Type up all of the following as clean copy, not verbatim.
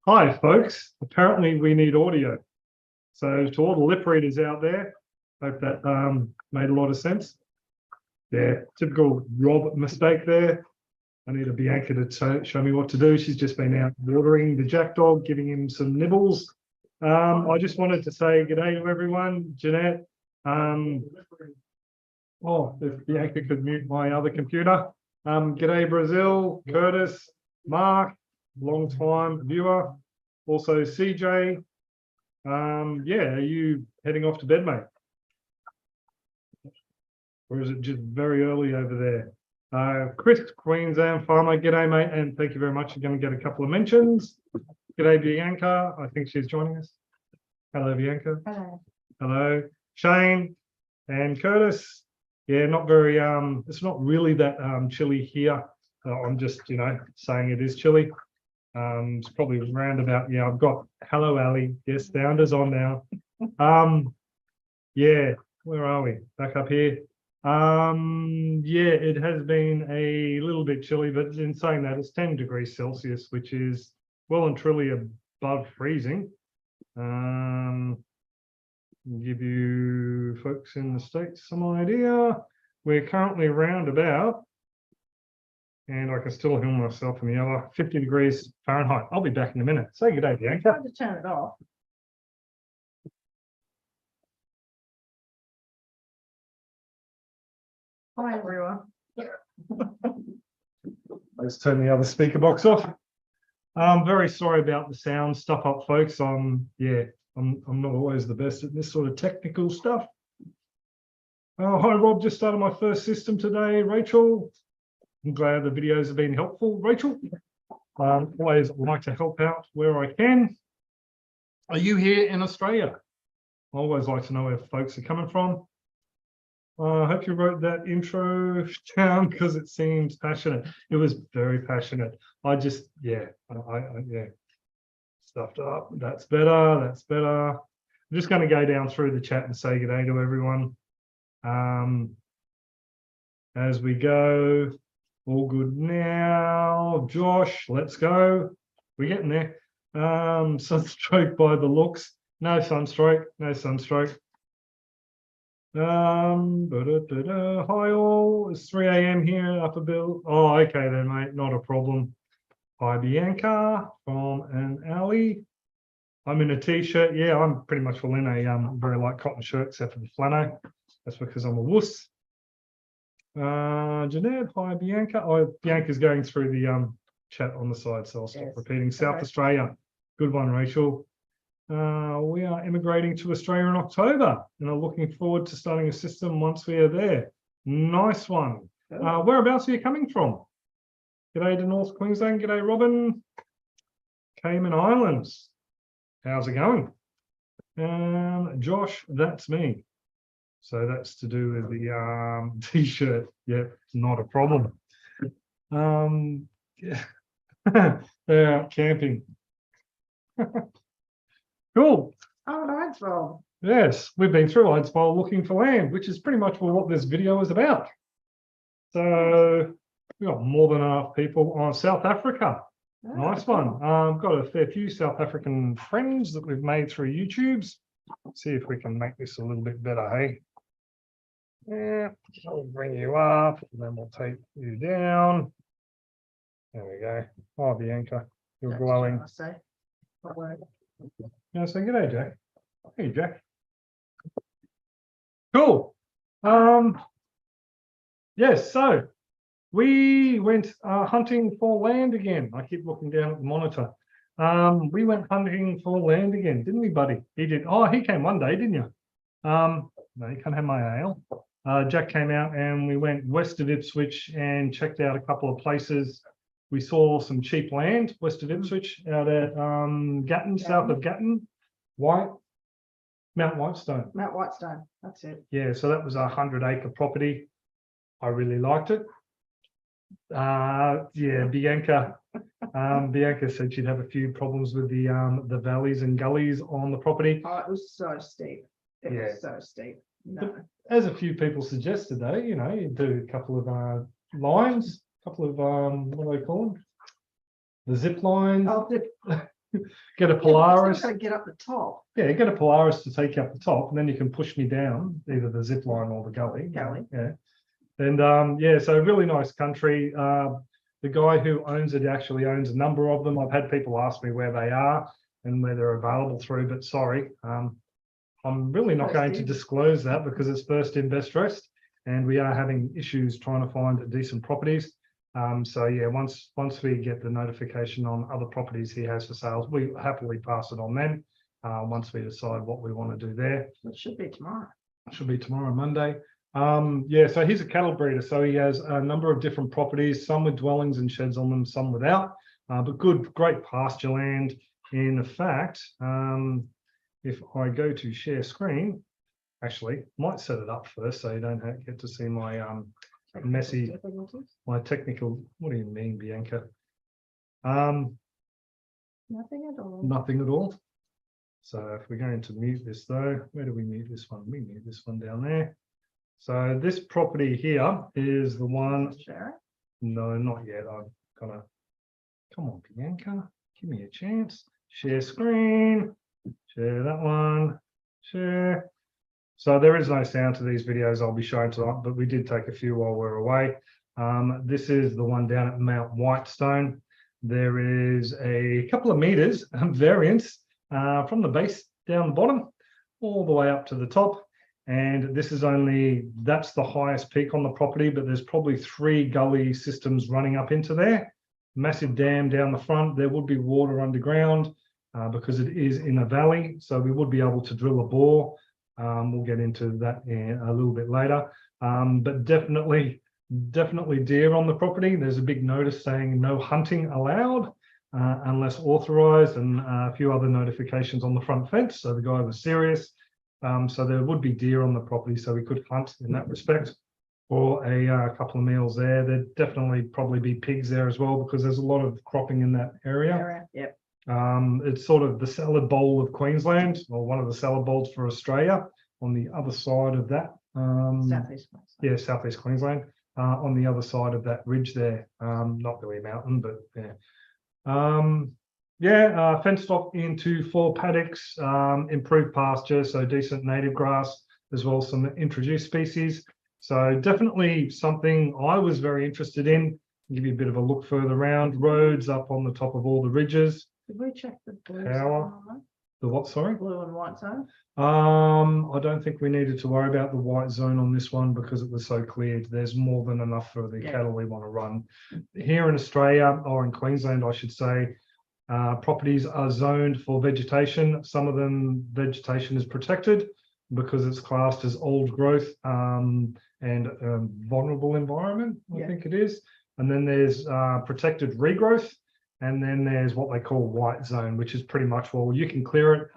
Hi, folks. Apparently we need audio. So to all the lip readers out there, hope that made a lot of sense. Yeah, typical Rob mistake there. I need a Bianca to show me what to do. She's just been out watering the jack dog, giving him some nibbles. I just wanted to say good day to everyone. Jeanette. If Bianca could mute my other computer. G'day Brazil, Curtis, Mark, long time viewer. Also CJ. Are you heading off to bed, mate? Or is it just very early over there? Chris, Queensland farmer, g'day mate, and thank you very much. You're going to get a couple of mentions. G'day Bianca, I think she's joining us. Hello Bianca. Hello. Hello. Shane and Curtis. Yeah, not very, it's not really that chilly here. I'm just, saying it is chilly. It's probably around about, I've got, hello Ali, yes, Founders on now. Where are we? Back up here. It has been a little bit chilly, but in saying that, it's 10 degrees Celsius, which is well and truly above freezing. Give you folks in the States some idea. We're currently around about, and I can still heal myself in the other, 50 degrees Fahrenheit. I'll be back in a minute. Say good day, Bianca. Time to turn it off. Hi, everyone. Let's turn the other speaker box off. I'm very sorry about the sound stuff up, folks. I'm not always the best at this sort of technical stuff. Hi, Rob. Just started my first system today. Rachel, I'm glad the videos have been helpful. Rachel, always like to help out where I can. Are you here in Australia? I always like to know where folks are coming from. I hope you wrote that intro down because it seems passionate. It was very passionate. I just, stuffed up. That's better. That's better. I'm just going to go down through the chat and say good day to everyone. As we go, all good now. Josh, let's go. We're getting there. Sunstroke by the looks. No sunstroke. No sunstroke. Hi all, it's 3 a.m. here, Upper Bill. Oh, okay then, mate, not a problem. Hi Bianca from an alley. I'm in a t-shirt. Yeah, I'm pretty much full in a very light cotton shirt except for the flannel. That's because I'm a wuss. Jeanette, hi Bianca. Oh, Bianca's going through the chat on the side, so I'll stop repeating. South Australia. Good one, Rachel. We are immigrating to Australia in October and are looking forward to starting a system once we are there. Nice one. Whereabouts are you coming from? G'day to North Queensland. G'day, Robin. Cayman Islands. How's it going? Josh, that's me. So that's to do with the t-shirt. Yep, not a problem. They're out camping. Cool. Oh, Whitestone. Yes, we've been through Whitestone looking for land, which is pretty much what this video is about. So we've got more than enough people on South Africa. Oh, nice one. I've got a fair few South African friends that we've made through YouTube's. Let's see if we can make this a little bit better, hey? Yeah, I'll bring you up and then we'll take you down. There we go. Oh, Bianca, you're glowing. Yeah, so good day, Jack. Hey, Jack. Cool. Yes, so we went hunting for land again. I keep looking down at the monitor. We went hunting for land again, didn't we, buddy? He did. Oh, he came one day, didn't you? No, you can't have my ale. Jack came out and we went west of Ipswich and checked out a couple of places. We saw some cheap land west of Ipswich out at Gatton, south of Gatton. Mount Whitestone. Mount Whitestone, that's it. Yeah, so that was a 100-acre property. I really liked it. Bianca. Bianca said she'd have a few problems with the valleys and gullies on the property. Oh, it was so steep. It was so steep. No. But as a few people suggested, though, you do a couple of lines, a couple of what do they call them? The zip lines. Oh, Get a Yeah, but Polaris. you've still got to get up the top. Yeah, get a Polaris to take you up the top, and then you can push me down either the zip line or the gully. Yeah. And yeah, so really nice country. The guy who owns it actually owns a number of them. I've had people ask me where they are and where they're available through, but sorry, I'm really not going to disclose that because it's first in best dressed, and we are having issues trying to find decent properties. So yeah, once we get the notification on other properties he has for sales, we happily pass it on then. Once we decide what we want to do there. It should be tomorrow. Should be tomorrow, Monday. Yeah, so he's a cattle breeder. So he has a number of different properties, some with dwellings and sheds on them, some without, but great pasture land. In fact, if I go to share screen, actually, might set it up first so you don't get to see my my technical. What do you mean, Bianca? Nothing at all. Nothing at all. So if we're going to mute this though, where do we mute this one? We mute this one down there. So this property here is the one. Share. No, not yet. I'm gonna. Come on, Bianca, give me a chance. Share screen. Share that one. Share. So there is no sound to these videos I'll be showing tonight, but we did take a few while we're away. This is the one down at Mount Whitestone. There is a couple of meters variance from the base down the bottom all the way up to the top. And this is that's the highest peak on the property, but there's probably 3 gully systems running up into there. Massive dam down the front. There would be water underground because it is in a valley. So we would be able to drill a bore. We'll get into that a little bit later. But definitely deer on the property. There's a big notice saying no hunting allowed unless authorized, and a few other notifications on the front fence. So the guy was serious. So there would be deer on the property, so we could hunt in that respect for a couple of meals there. There'd definitely probably be pigs there as well because there's a lot of cropping in that area. Yep. It's sort of the salad bowl of Queensland, or one of the salad bowls for Australia. On the other side of that, Southeast Queensland. Yeah, Southeast Queensland. On the other side of that ridge there, not really a mountain, but yeah. Fenced off into 4 paddocks, improved pasture, so decent native grass, as well as some introduced species. So definitely something I was very interested in. I'll give you a bit of a look further around. Roads up on the top of all the ridges. Did we check the blue Power. zone? The what, sorry? Blue and white zone? I don't think we needed to worry about the white zone on this one because it was so cleared. There's more than enough for the cattle we want to run. Here in Australia, or in Queensland, I should say, properties are zoned for vegetation. Some of them, vegetation is protected because it's classed as old growth and vulnerable environment, I think it is. And then there's protected regrowth. And then there's what they call white zone, which is pretty much, well, you can clear it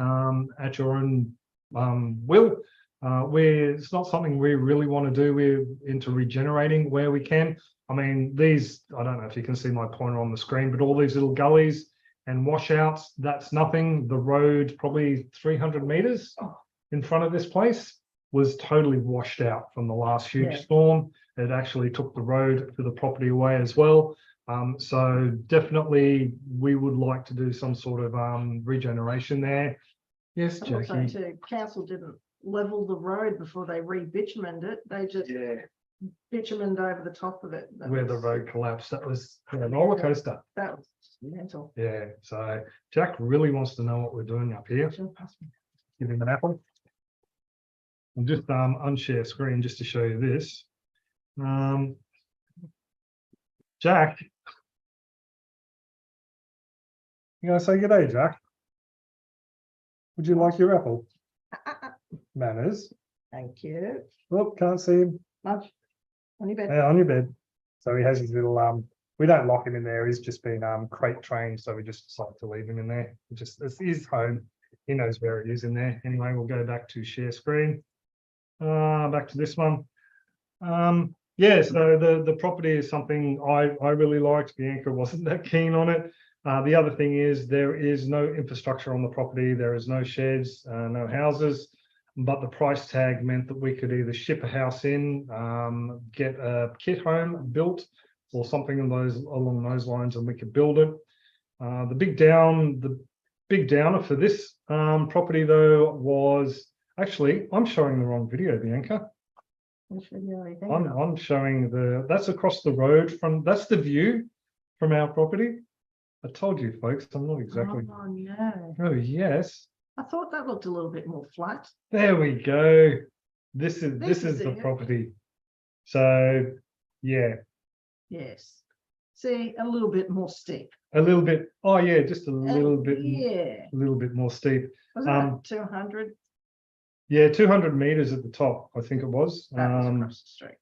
at your own will. It's not something we really want to do. We're into regenerating where we can. I mean, these, I don't know if you can see my pointer on the screen, but all these little gullies and washouts, that's nothing. The road, probably 300 meters in front of this place, was totally washed out from the last huge storm. It actually took the road to the property away as well. So definitely we would like to do some sort of regeneration there. Yes, Jackie. Also, too, council didn't level the road before they re-bitumened it. They just bitumened over the top of it. Where the road collapsed. That was a roller coaster. That was mental. Yeah. So Jack really wants to know what we're doing up here. Give him an apple. I'll just unshare screen just to show you this. Jack. You gonna say good day, Jack? Would you like your apple? Manners. Thank you. Oh, can't see him. Lunch on your bed. Yeah, on your bed. So he has his little we don't lock him in there. He's just been crate trained, so we just decided to leave him in there. It's his home. He knows where it is in there. Anyway, we'll go back to share screen. Back to this one. Yeah, so the property is something I really liked. Bianca wasn't that keen on it. The other thing is there is no infrastructure on the property. There is no sheds, no houses, but the price tag meant that we could either ship a house in, get a kit home built or something along those lines, and we could build it. The big down, big downer for this property though was actually, I'm showing the wrong video, Bianca. Which video are you thinking of? I'm showing that's across the road that's the view from our property. I told you folks, I'm not exactly. Oh, no. Oh yes. I thought that looked a little bit more flat. There we go. This is the it. property. So yeah, Yes. See, a little bit more steep. a little bit. Oh yeah, just a little bit. Yeah. A little bit more steep. Was that 200? Yeah, 200 meters at the top, I think it was. That was across the street.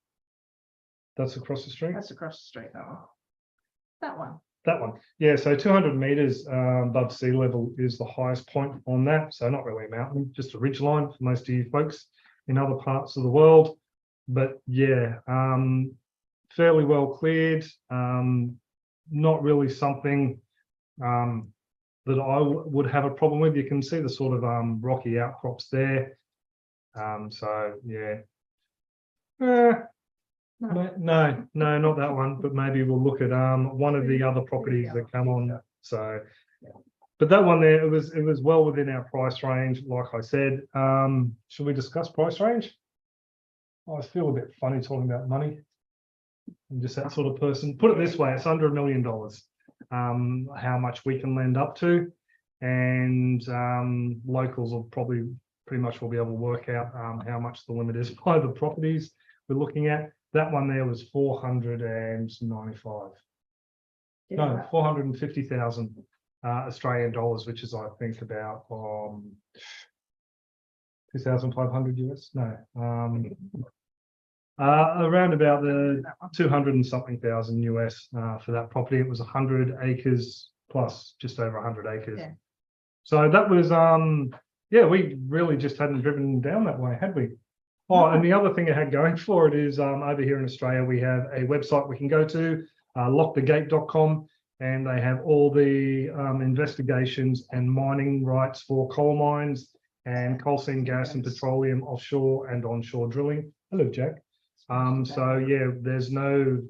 That's across the street. That's across the street. Oh, that one. That one. Yeah, so 200 meters above sea level is the highest point on that. So not really a mountain, just a ridge line for most of you folks in other parts of the world. But yeah, fairly well cleared. Not really something that I would have a problem with. You can see the sort of rocky outcrops there. So yeah. No, not that one, but maybe we'll look at one of the other properties that come on. So but that one there, it was well within our price range, like I said. Should we discuss price range? I feel a bit funny talking about money. I'm just that sort of person. Put it this way, it's under $1 million. How much we can lend up to, and locals will probably pretty much will be able to work out how much the limit is by the properties we're looking at. That one there was 495. Yeah. No, 450,000 Australian dollars, which is I think about 2,500 US. No, around about the 200 and something thousand US for that property. It was 100 acres plus, just over 100 acres. Yeah. So that was yeah, we really just hadn't driven down that way, had we? Oh, and the other thing it had going for it is over here in Australia, we have a website we can go to, lockthegate.com, and they have all the investigations and mining rights for coal mines and coal seam gas and petroleum offshore and onshore drilling. Hello, Jack. So yeah, there's no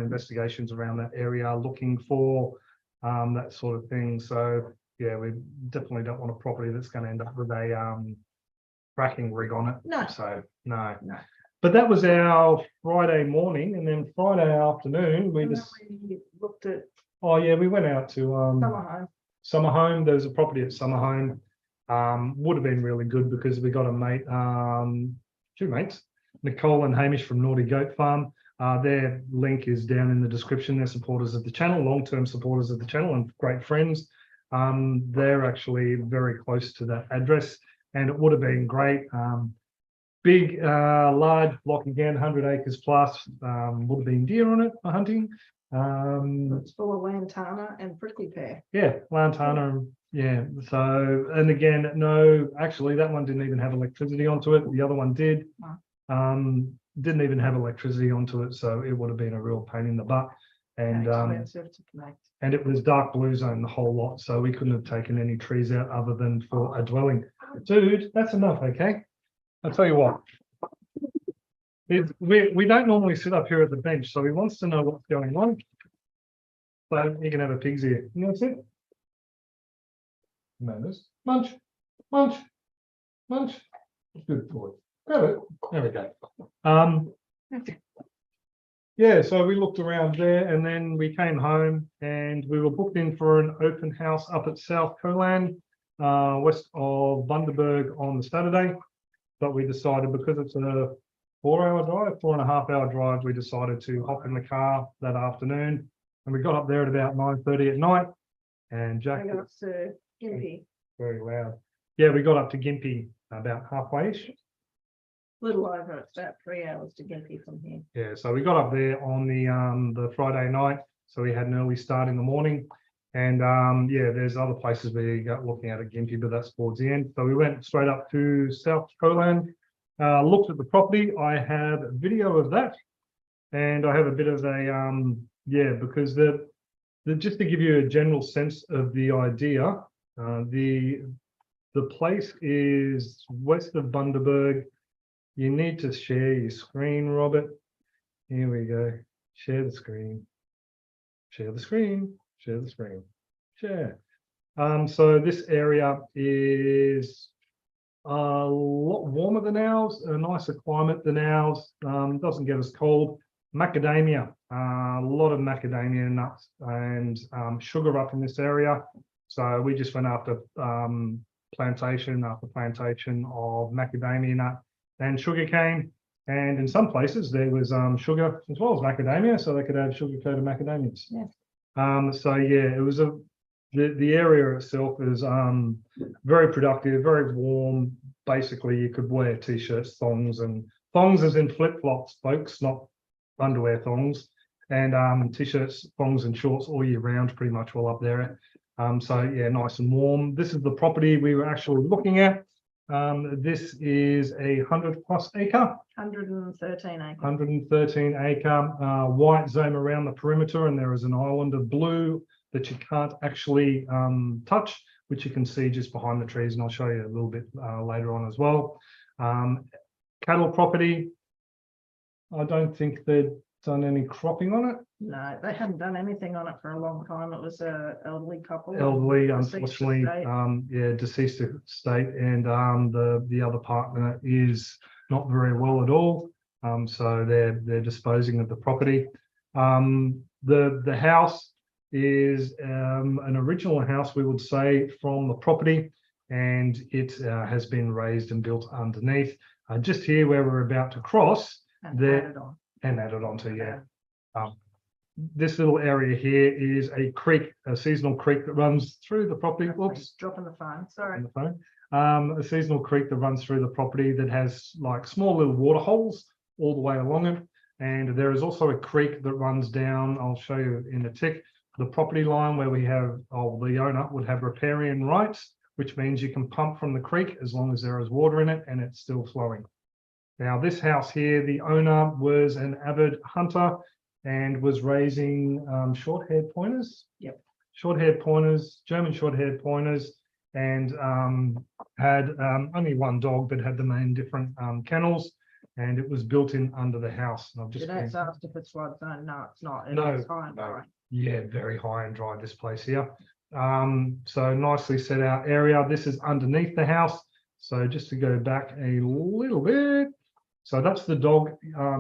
investigations around that area looking for that sort of thing. So yeah, we definitely don't want a property that's going to end up with a fracking rig on it. No. So no. No. But that was our Friday morning, and then Friday afternoon we just we looked at oh yeah, we went out to Summer Home. There was a property at Summer Home. Would have been really good because we got a mate, two mates, Nicole and Hamish from Naughty Goat Farm. Their link is down in the description. They're supporters of the channel, long-term supporters of the channel, and great friends. They're actually very close to that address, and it would have been great. Big, large block again, 100 acres plus. Would have been deer on it for hunting. it's full of lantana and prickly pear. Yeah, lantana. Yeah. So, and again, no, actually, that one didn't even have electricity onto it. The other one did. Didn't even have electricity onto it, so it would have been a real pain in the butt. And expensive to connect. and it was dark blue zone the whole lot, so we couldn't have taken any trees out other than for a dwelling. Dude, that's enough, okay? I'll tell you what. We don't normally sit up here at the bench, so he wants to know what's going on. So you can have a pig's ear. You know what's it? Manners. Munch, munch, munch. Good boy. Grab it. There we go. Yeah, so we looked around there, and then we came home and we were booked in for an open house up at South Coland, west of Bundaberg on the Saturday. But we decided, because it's a 4-hour drive, 4.5-hour drive, we decided to hop in the car that afternoon. And we got up there at about 9:30 at night. And Jack, I got up to Gympie. very loud. Yeah, we got up to Gympie about halfway-ish. Little over, it's about 3 hours to Gympie from here. Yeah, so we got up there on the Friday night, so we had an early start in the morning. And yeah, there's other places we got looking at Gympie, but that's towards the end. So we went straight up to South Coland, looked at the property. I have a video of that, and I have a bit of a yeah, because the just to give you a general sense of the idea, the place is west of Bundaberg. You need to share your screen, Robert. Here we go. Share the screen. Share the screen. Share the screen. Share. So this area is a lot warmer than ours, a nicer climate than ours. Doesn't get as cold. Macadamia, a lot of macadamia nuts and sugar up in this area. So we just went after plantation after plantation of macadamia nut and sugarcane. And in some places there was sugar as well as macadamia, so they could have sugar-coated macadamias. Yeah. So yeah, it was the area itself is very productive, very warm. Basically, you could wear t-shirts, thongs as in flip-flops, folks, not underwear thongs, and t-shirts, thongs, and shorts all year round, pretty much all up there. So yeah, nice and warm. This is the property we were actually looking at. This is a 100+ acre. 113 acres. 113 acre white zone around the perimeter, and there is an island of blue that you can't actually touch, which you can see just behind the trees, and I'll show you a little bit later on as well. Cattle property, I don't think they've done any cropping on it. No, they hadn't done anything on it for a long time. It was a elderly couple. Elderly, deceased unfortunately, estate. yeah, deceased estate, and the other partner is not very well at all. So they're disposing of the property. The house is an original house, we would say, from the property, and it has been raised and built underneath. Just here where we're about to cross, And there added on. and added onto, yeah. This little area here is a creek, a seasonal creek that runs through the property. Whoops, Dropping the phone. Sorry. on the phone. A seasonal creek that runs through the property that has like small little water holes all the way along it. And there is also a creek that runs down, I'll show you in a tick, the property line where we have, the owner would have riparian rights, which means you can pump from the creek as long as there is water in it and it's still flowing. Now this house here, the owner was an avid hunter and was raising short-haired pointers. Yep. Short-haired pointers, German short-haired pointers, and had only one dog, but had them in different kennels, and it was built in under the house. And I've just Did I ask if it's flood zone? No, it's not. No, It's high and no. dry. Yeah, very high and dry, this place here. So nicely set out area. This is underneath the house. So just to go back a little bit. So that's the dog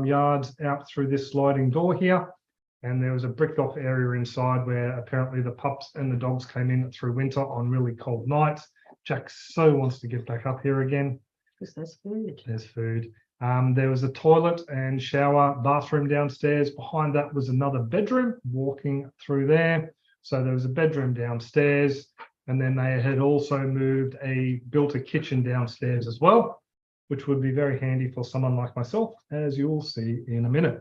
yards out through this sliding door here. And there was a bricked off area inside where apparently the pups and the dogs came in through winter on really cold nights. Jack so wants to get back up here again. Because there's food. There's food. There was a toilet and shower, bathroom downstairs. Behind that was another bedroom, walking through there. So there was a bedroom downstairs, and then they had also built a kitchen downstairs as well, which would be very handy for someone like myself, as you will see in a minute.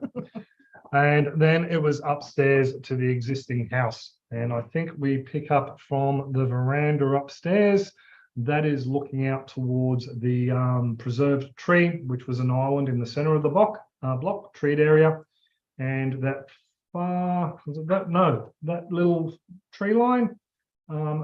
And then it was upstairs to the existing house. And I think we pick up from the veranda upstairs. That is looking out towards the preserved tree, which was an island in the center of the block treed area. And that that little tree line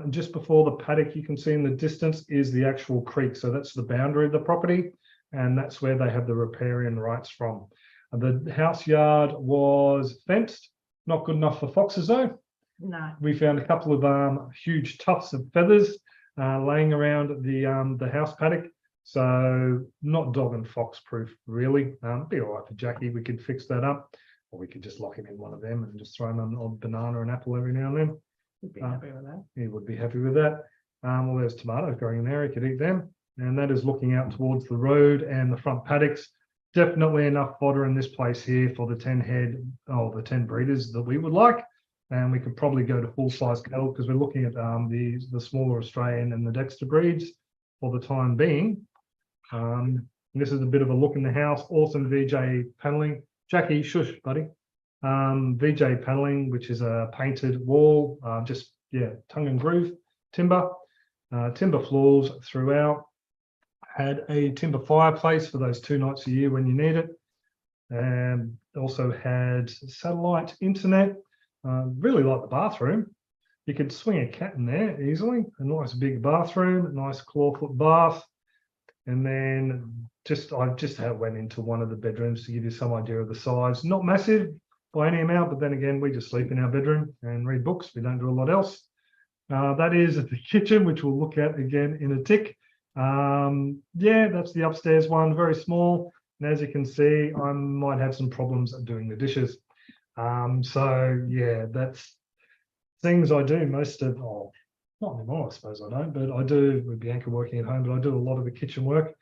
just before the paddock, you can see in the distance, is the actual creek. So that's the boundary of the property, and that's where they have the riparian rights from. The house yard was fenced, not good enough for foxes though. No. We found a couple of huge tufts of feathers laying around the house paddock. So not dog and fox proof, really. Be all right for Jackie. We could fix that up, or we could just lock him in one of them and just throw him an odd banana and apple every now and then. He'd be happy with that. He would be happy with that. Well, there's tomatoes growing in there. He could eat them. And that is looking out towards the road and the front paddocks. Definitely enough fodder in this place here for the 10 breeders that we would like. And we could probably go to full-size cattle because we're looking at the smaller Australian and the Dexter breeds for the time being. This is a bit of a look in the house. Awesome VJ paneling. Jackie, shush, buddy. VJ paneling, which is a painted wall, tongue and groove timber. Timber floors throughout. Had a timber fireplace for those 2 nights a year when you need it. And also had satellite internet. Really like the bathroom. You could swing a cat in there easily. A nice big bathroom, a nice clawfoot bath. And then I just went into one of the bedrooms to give you some idea of the size. Not massive by any amount, but then again, we just sleep in our bedroom and read books. We don't do a lot else. That is the kitchen, which we'll look at again in a tick. Yeah, that's the upstairs one, very small. And as you can see, I might have some problems doing the dishes. So yeah, that's things I do most of, oh, not anymore, I suppose I don't, but I do with Bianca working at home, but I do a lot of the kitchen work.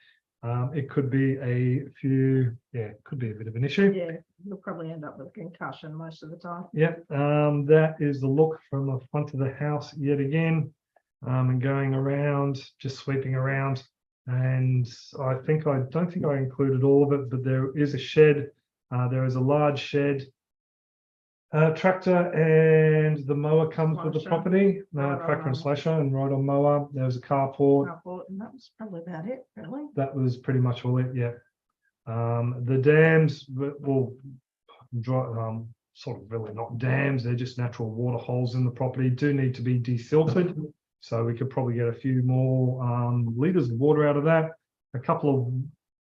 It could be a few, yeah, it could be a bit of an issue. Yeah, you'll probably end up with a concussion most of the time. Yep, that is the look from the front of the house yet again, and going around, just sweeping around. And I don't think I included all of it, but there is a shed. There is a large shed. Tractor and the mower comes with the property. Tractor and slasher and ride on mower. There was a carport. And that was probably about it, really. That was pretty much all it. Yeah. The dams, well, sort of really not dams. They're just natural water holes in the property. Do need to be desilted, so we could probably get a few more liters of water out of that. A couple of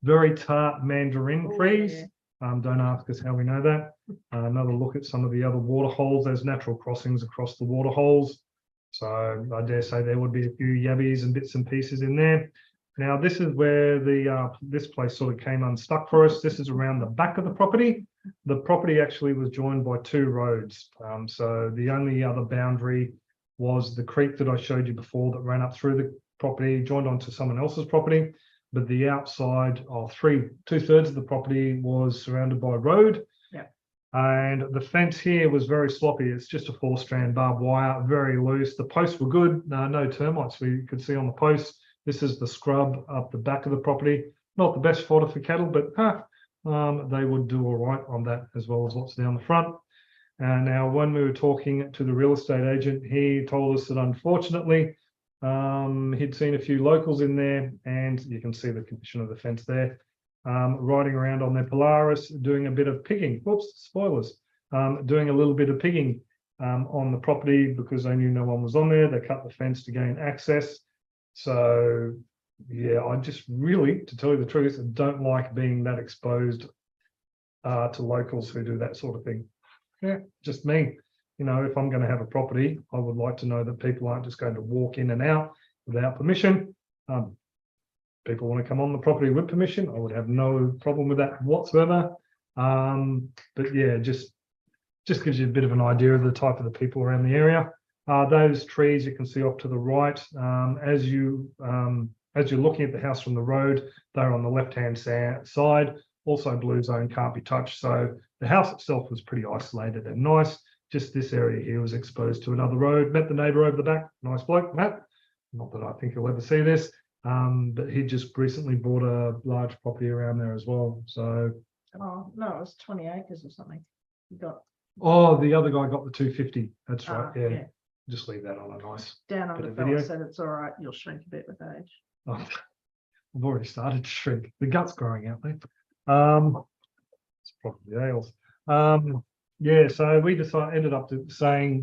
very tart mandarin trees. Yeah. Don't ask us how we know that. Another look at some of the other water holes. There's natural crossings across the water holes. So I dare say there would be a few yabbies and bits and pieces in there. Now, this is where the this place sort of came unstuck for us. This is around the back of the property. The property actually was joined by two roads. So the only other boundary was the creek that I showed you before that ran up through the property, joined onto someone else's property. But the outside of 2/3 of the property was surrounded by road. Yeah. And the fence here was very sloppy. It's just a 4-strand barbed wire, very loose. The posts were good. No termites we could see on the posts. This is the scrub up the back of the property. Not the best fodder for cattle, but they would do all right on that as well as what's down the front. And now when we were talking to the real estate agent, he told us that unfortunately, he'd seen a few locals in there, and you can see the condition of the fence there, riding around on their Polaris, doing a bit of pigging. Whoops, spoilers. Doing a little bit of pigging on the property because they knew no one was on there. They cut the fence to gain access. So yeah, I just really, to tell you the truth, don't like being that exposed to locals who do that sort of thing. Yeah, just me. You know, if I'm going to have a property, I would like to know that people aren't just going to walk in and out without permission. People want to come on the property with permission. I would have no problem with that whatsoever. But yeah, just gives you a bit of an idea of the type of the people around the area. Those trees you can see off to the right, as you're looking at the house from the road, they're on the left-hand side. Also, blue zone can't be touched. So the house itself was pretty isolated and nice. Just this area here was exposed to another road. Met the neighbour over the back, nice bloke, Matt. Not that I think he'll ever see this, but he just recently bought a large property around there as well. So, oh no, it was 20 acres or something. You got. Oh, the other guy got the 250. That's right. Yeah. Just leave that on a nice. Down on the fella said it's all right. You'll shrink a bit with age. Oh, I've already started to shrink. The gut's growing out there. It's probably ales. Yeah, so we ended up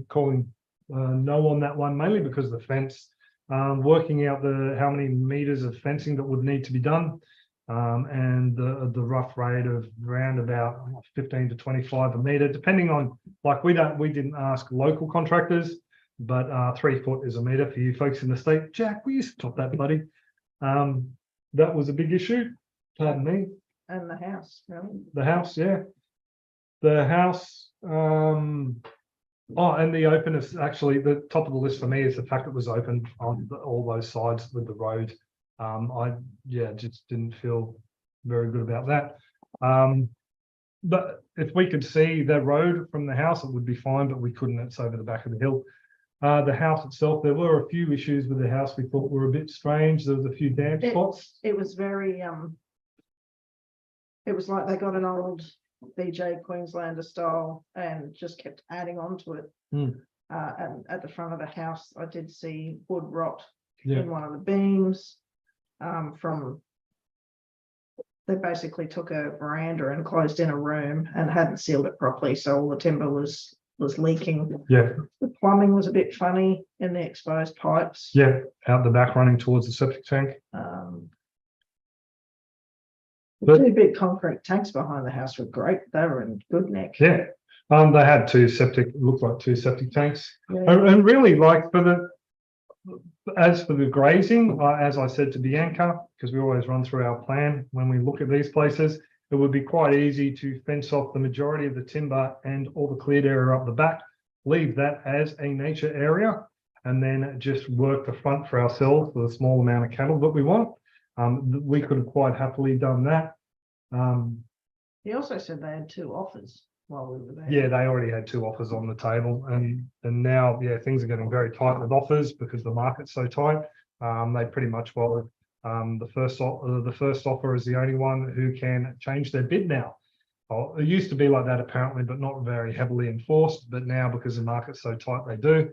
calling no on that one, mainly because of the fence, working out how many meters of fencing that would need to be done, and the rough rate of around about 15 to 25 a meter, depending on, like, we didn't ask local contractors, but 3 foot is a meter for you folks in the state. Jack, we used to top that, buddy. That was a big issue. Pardon me. And the house, really? The house, yeah. The house, and the open is actually the top of the list for me is the fact it was open on all those sides with the road. Just didn't feel very good about that. But if we could see the road from the house, it would be fine, but we couldn't. It's over the back of the hill. The house itself, there were a few issues with the house we thought were a bit strange. There was a few damp spots. It was very, it was like they got an old BJ Queenslander style and just kept adding on to it. And at the front of the house, I did see wood rot in one of the beams. They basically took a veranda and closed in a room and hadn't sealed it properly, so all the timber was leaking. Yeah. The plumbing was a bit funny in the exposed pipes. Yeah, out the back running towards the septic tank. The two big concrete tanks behind the house were great. They were in good nick. Yeah. They had two septic tanks. Yeah. And really, like, for as for the grazing, as I said to Bianca, because we always run through our plan when we look at these places, it would be quite easy to fence off the majority of the timber and all the cleared area up the back, leave that as a nature area, and then just work the front for ourselves with a small amount of cattle that we want. We could have quite happily done that. He also said they had 2 offers while we were there. Yeah, they already had 2 offers on the table, and now, yeah, things are getting very tight with offers because the market's so tight. They pretty much followed. The first offer is the only one who can change their bid now. Well, it used to be like that apparently, but not very heavily enforced. But now, because the market's so tight, they do.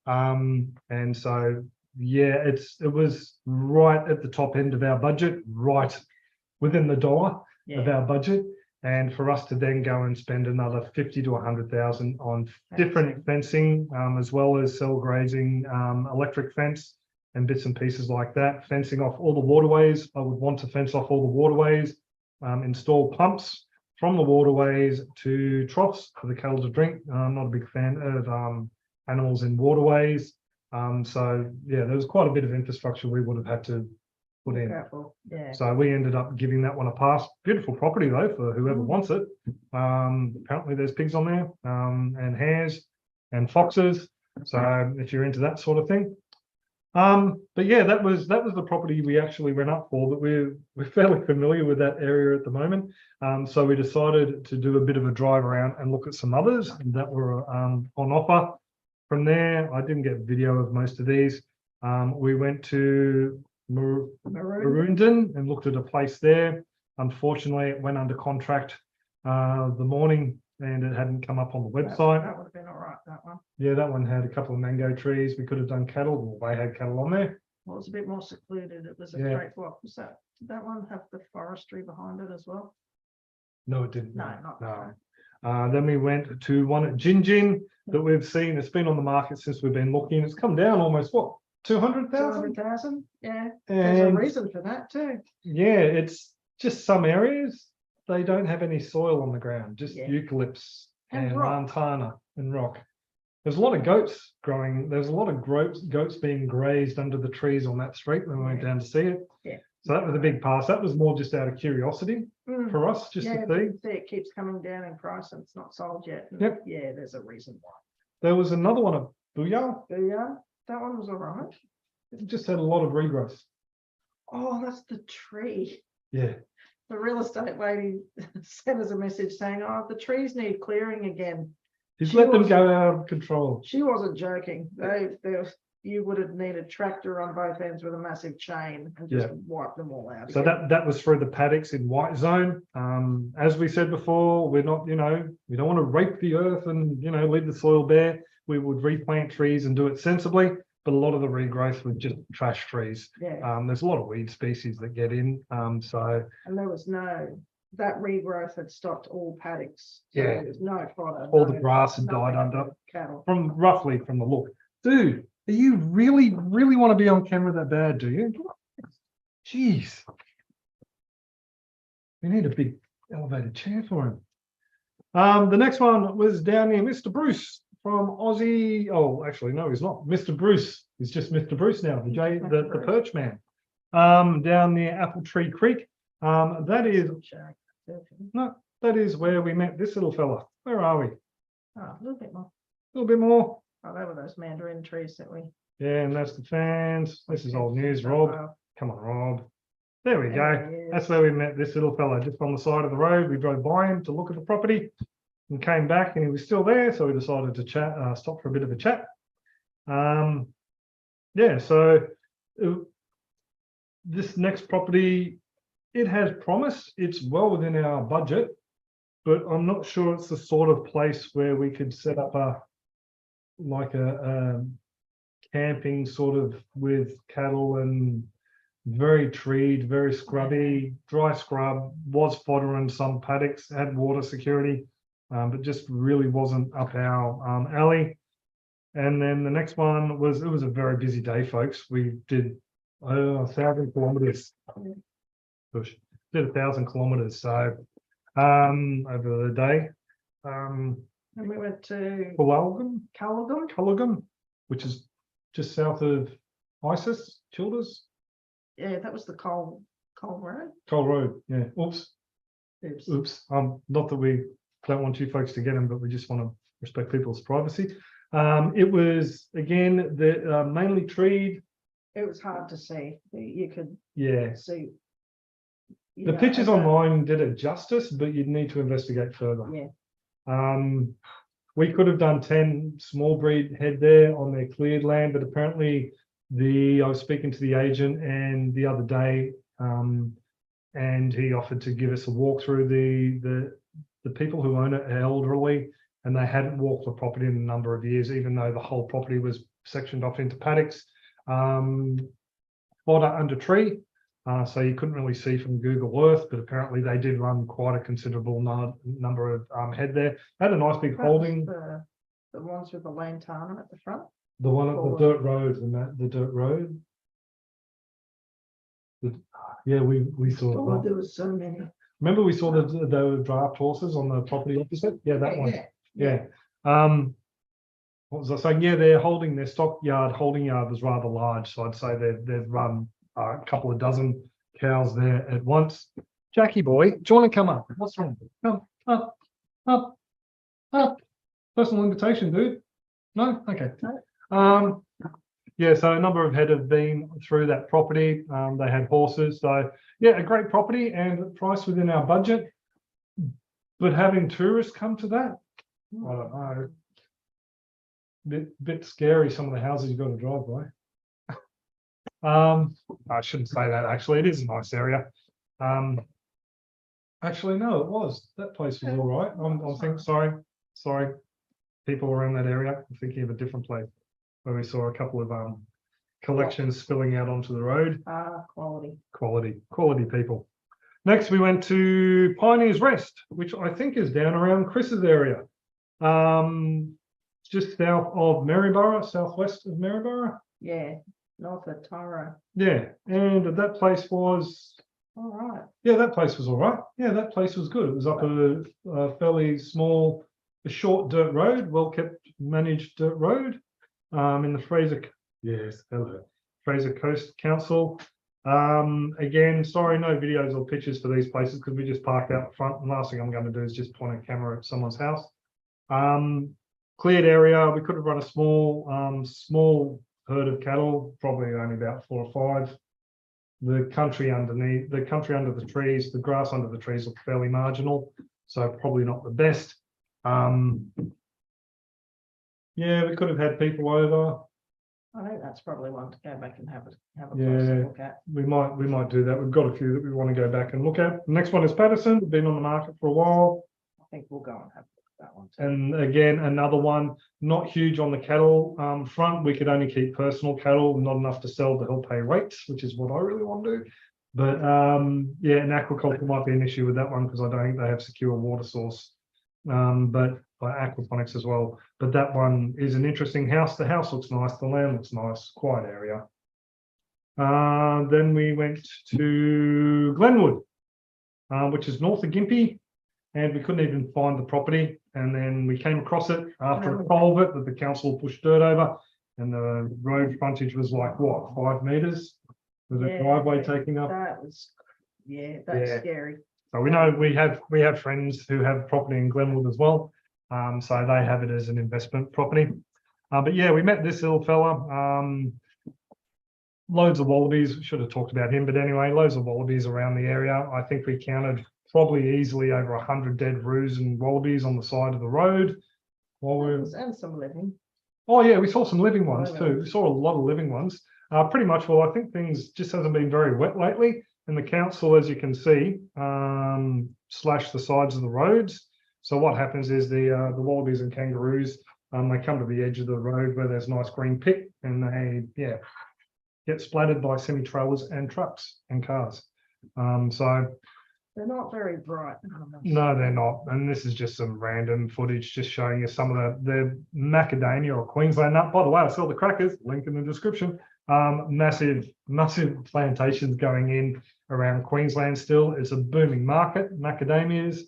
And so, yeah, it was right at the top end of our budget, right within the dollar of our budget. And for us to then go and spend another 50 to 100,000 on different fencing, as well as cell grazing, electric fence, and bits and pieces like that. Fencing off all the waterways. I would want to fence off all the waterways, install pumps from the waterways to troughs for the cattle to drink. I'm not a big fan of animals in waterways. So yeah, there was quite a bit of infrastructure we would have had to put in. Yeah. So we ended up giving that one a pass. Beautiful property though for whoever wants it. Apparently there's pigs on there, and hares and foxes. So if you're into that sort of thing. But yeah, that was the property we actually went up for, but we're fairly familiar with that area at the moment. So we decided to do a bit of a drive around and look at some others that were on offer. From there, I didn't get video of most of these. We went to Maroondon and looked at a place there. Unfortunately, it went under contract the morning and it hadn't come up on the website. That would have been all right, that one. Yeah, that one had a couple of mango trees. We could have done cattle. Well, they had cattle on there. Well, it was a bit more secluded. It was a straight block. Did that one have the forestry behind it as well? No, it didn't. No, not No. Then we went to one at Gin that we've seen. It's been on the market since we've been looking. It's come down almost, what, 200,000? 200,000, yeah. There's a reason for that too. Yeah, it's just some areas, they don't have any soil on the ground, just eucalypts and lantana and rock. There's a lot of goats growing. There's a lot of goats being grazed under the trees on that street when we went down to see it. Yeah. So that was a big pass. That was more just out of curiosity for us, just to see. It keeps coming down in price and it's not sold yet. And yeah, there's a reason why. There was another one of Booyah. Booyah, that one was all right. It just had a lot of regrowth. Oh, that's the tree. Yeah. The real estate lady sent us a message saying, oh, the trees need clearing again. Just let them go out of control. She wasn't joking. You would have needed a tractor on both ends with a massive chain and just wipe them all out. So that was through the paddocks in Whitestone. As we said before, we're not, we don't want to rape the earth and, leave the soil bare. We would replant trees and do it sensibly. But a lot of the regrowth was just trash trees. Yeah. There's a lot of weed species that get in. And there was that regrowth had stopped all paddocks. So there was no fodder. All the grass had died under. Cattle. Roughly from the look. Dude, do you really want to be on camera that bad, do you? Jeez. We need a big elevated chair for him. The next one was down here, Mr. Bruce. From Aussie, oh, actually, no, he's not. Mr. Bruce, he's just Mr. Bruce now, the perch man. Down near Apple Tree Creek. That is where we met this little fella. Where are we? Oh, a little bit more. A little bit more. Oh, they were those mandarin trees that we. Yeah, and that's the fans. This is old news, Rob. Come on, Rob. There we go. That's where we met this little fella, just on the side of the road. We drove by him to look at the property. And came back and he was still there, so we decided to chat, stop for a bit of a chat. So this next property, it has promise. It's well within our budget, but I'm not sure it's the sort of place where we could set up a camping sort of with cattle and very treed, very scrubby, dry scrub, was fodder in some paddocks, had water security. But just really wasn't up our alley. And then the next one it was a very busy day, folks. We did 1,000 kilometers. Did 1,000 kilometers. So over the day. And we went to Cullogan, which is just south of Isis, Childers, Yeah, that was the Cole Road. Cole Road. Yeah. Oops. Oops. Oops. Not that we don't want you folks to get them, but we just want to respect people's privacy. It was again mainly treed. It was hard to see. You could see. The pictures online did it justice, but you'd need to investigate further. Yeah. We could have done 10 small breed head there on their cleared land, but apparently I was speaking to the agent and the other day, and he offered to give us a walk through the people who own it are elderly, and they hadn't walked the property in a number of years, even though the whole property was sectioned off into paddocks, fodder under tree. So you couldn't really see from Google Earth, but apparently they did run quite a considerable number of head there. Had a nice big holding. The ones with the lantana at the front. The one at the dirt road, the dirt road. Yeah, we saw that. There was so many. Remember we saw the draft horses on the property opposite? Yeah, that one. Yeah. What was I saying? Yeah, their stockyard holding yard was rather large. So I'd say they've run a couple of dozen cows there at once. Jackie boy, do you want to come up? What's wrong? Come up. Personal invitation, dude. No? Okay. Yeah, so a number of head have been through that property. They had horses. So yeah, a great property and price within our budget. But having tourists come to that, I don't know. Bit scary, some of the houses you've got to drive by. I shouldn't say that actually. It is a nice area. Actually, no, it was. That place was all right. I'm thinking, sorry. People around that area. I'm thinking of a different place where we saw a couple of collections spilling out onto the road. Quality people. Next, we went to Pioneers Rest, which I think is down around Chris's area. Just south of Maryborough, southwest of Maryborough. Yeah, north of Tyro. Yeah, and that place was all right. Yeah, that place was all right. Yeah, that place was good. It was up a fairly small, short dirt road, well kept, managed dirt road, in the Fraser. Yes, hello, Fraser Coast Council. Again, sorry, no videos or pictures for these places because we just parked out front. And last thing I'm going to do is just point a camera at someone's house. Cleared area. We could have run a small herd of cattle, probably only about 4 or 5. The country underneath, the country under the trees, the grass under the trees look fairly marginal, so probably not the best. Yeah, we could have had people over. I think that's probably one to go back and have a closer look at. We might do that. We've got a few that we want to go back and look at. The next one is Patterson. We've been on the market for a while. I think we'll go and have that one too. And again, another one, not huge on the cattle front. We could only keep personal cattle, not enough to sell to help pay rates, which is what I really want to do. But yeah, and aquaculture might be an issue with that one because I don't think they have secure water source. But by aquaponics as well. But that one is an interesting house. The house looks nice, the land looks nice, quiet area. Then we went to Glenwood, which is north of Gympie, and we couldn't even find the property. And then we came across it after a culvert that the council pushed dirt over, and the road frontage was like what, 5 meters with a driveway taking up. That was, that's scary. So we know we have friends who have property in Glenwood as well. So they have it as an investment property. But yeah, we met this little fella. Loads of wallabies. Should have talked about him, but anyway, loads of wallabies around the area. I think we counted probably easily over 100 dead roos and wallabies on the side of the road. And some living. Oh yeah, we saw some living ones too. We saw a lot of living ones. Pretty much, well, I think things just hasn't been very wet lately. And the council, as you can see, slash the sides of the roads. So what happens is the wallabies and kangaroos, they come to the edge of the road where there's nice green pick, and they get splattered by semi-trailers and trucks and cars. So they're not very bright. No, they're not. And this is just some random footage just showing you some of the Macadamia or Queensland nut. By the way, I saw the crackers, link in the description. Massive plantations going in around Queensland still. It's a booming market, macadamias.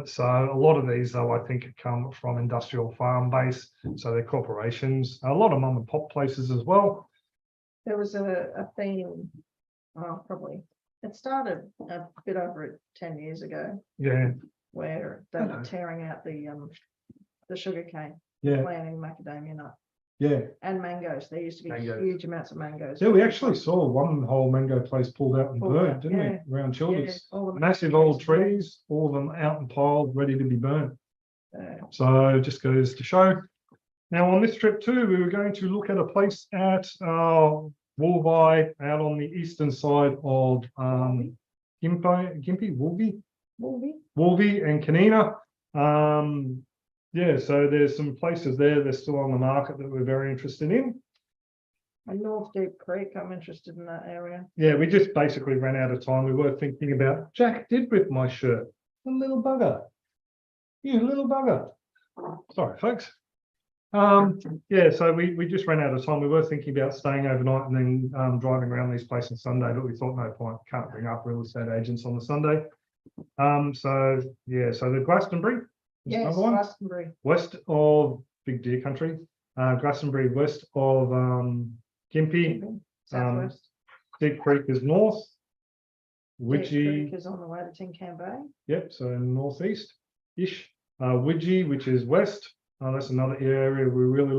So a lot of these, though, I think come from industrial farm base. So they're corporations, a lot of mom and pop places as well. There was a theme, probably, it started a bit over 10 years ago, Yeah, where they were tearing out the sugarcane, yeah, planting macadamia nut yeah. and mangoes. There used to be Mangoes. huge amounts of mangoes. Yeah, we actually saw one whole mango place pulled out and Pulled burnt, out, didn't yeah. we? Around Childers. all the Massive mango old trees, yeah. trees, all of them out and piled, ready to be burnt. Yeah. So it just goes to show. Now on this trip too, we were going to look at a place at Wolvi, out on the eastern side of Wolvi and Kanina. Yeah, so there's some places there that's still on the market that we're very interested in. And North Deep Creek, I'm interested in that area. Yeah, we just basically ran out of time. We were thinking about, Jack did rip my shirt. A little bugger. You little bugger. Sorry, folks. Yeah, so we just ran out of time. We were thinking about staying overnight and then driving around these places Sunday, but we thought no point, can't bring up real estate agents on the Sunday. So yeah, so the Glastonbury is Yes, another one. Glastonbury. West of Big Deer Country. Glastonbury west of Gympie. Southwest. Deep Creek is north. Deep Creek Widgie, is on the way to Tincan Bay. yep, so northeast-ish. Widgie, which is west. That's another area we really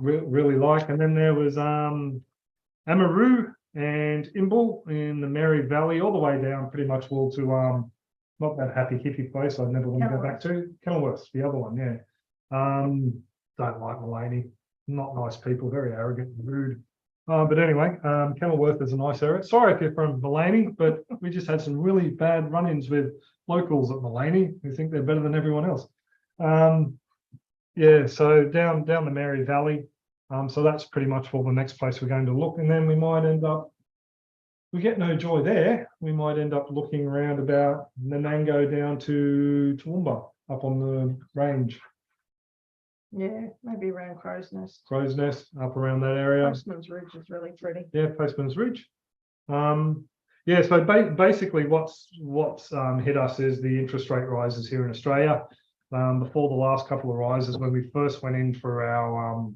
really like. And then there was Amaru and Imble in the Mary Valley, all the way down pretty much all to not that happy hippie place I'd never want to go back to. Kenilworth, the other one, yeah. Don't like Mullaney. Not nice people, very arrogant and rude. But anyway, Kenilworth is a nice area. Sorry if you're from Mullaney, but we just had some really bad run-ins with locals at Mullaney who think they're better than everyone else. Yeah, so down the Mary Valley. So that's pretty much for the next place we're going to look. And then we might end up, we get no joy there. We might end up looking around about Nanango down to Toowoomba up on the range. Yeah, maybe around Crow's Nest. Crow's Nest, up around that area. Postman's Ridge is really pretty. Yeah, Postman's Ridge. Yeah, so basically what's hit us is the interest rate rises here in Australia. Before the last couple of rises, when we first went in for our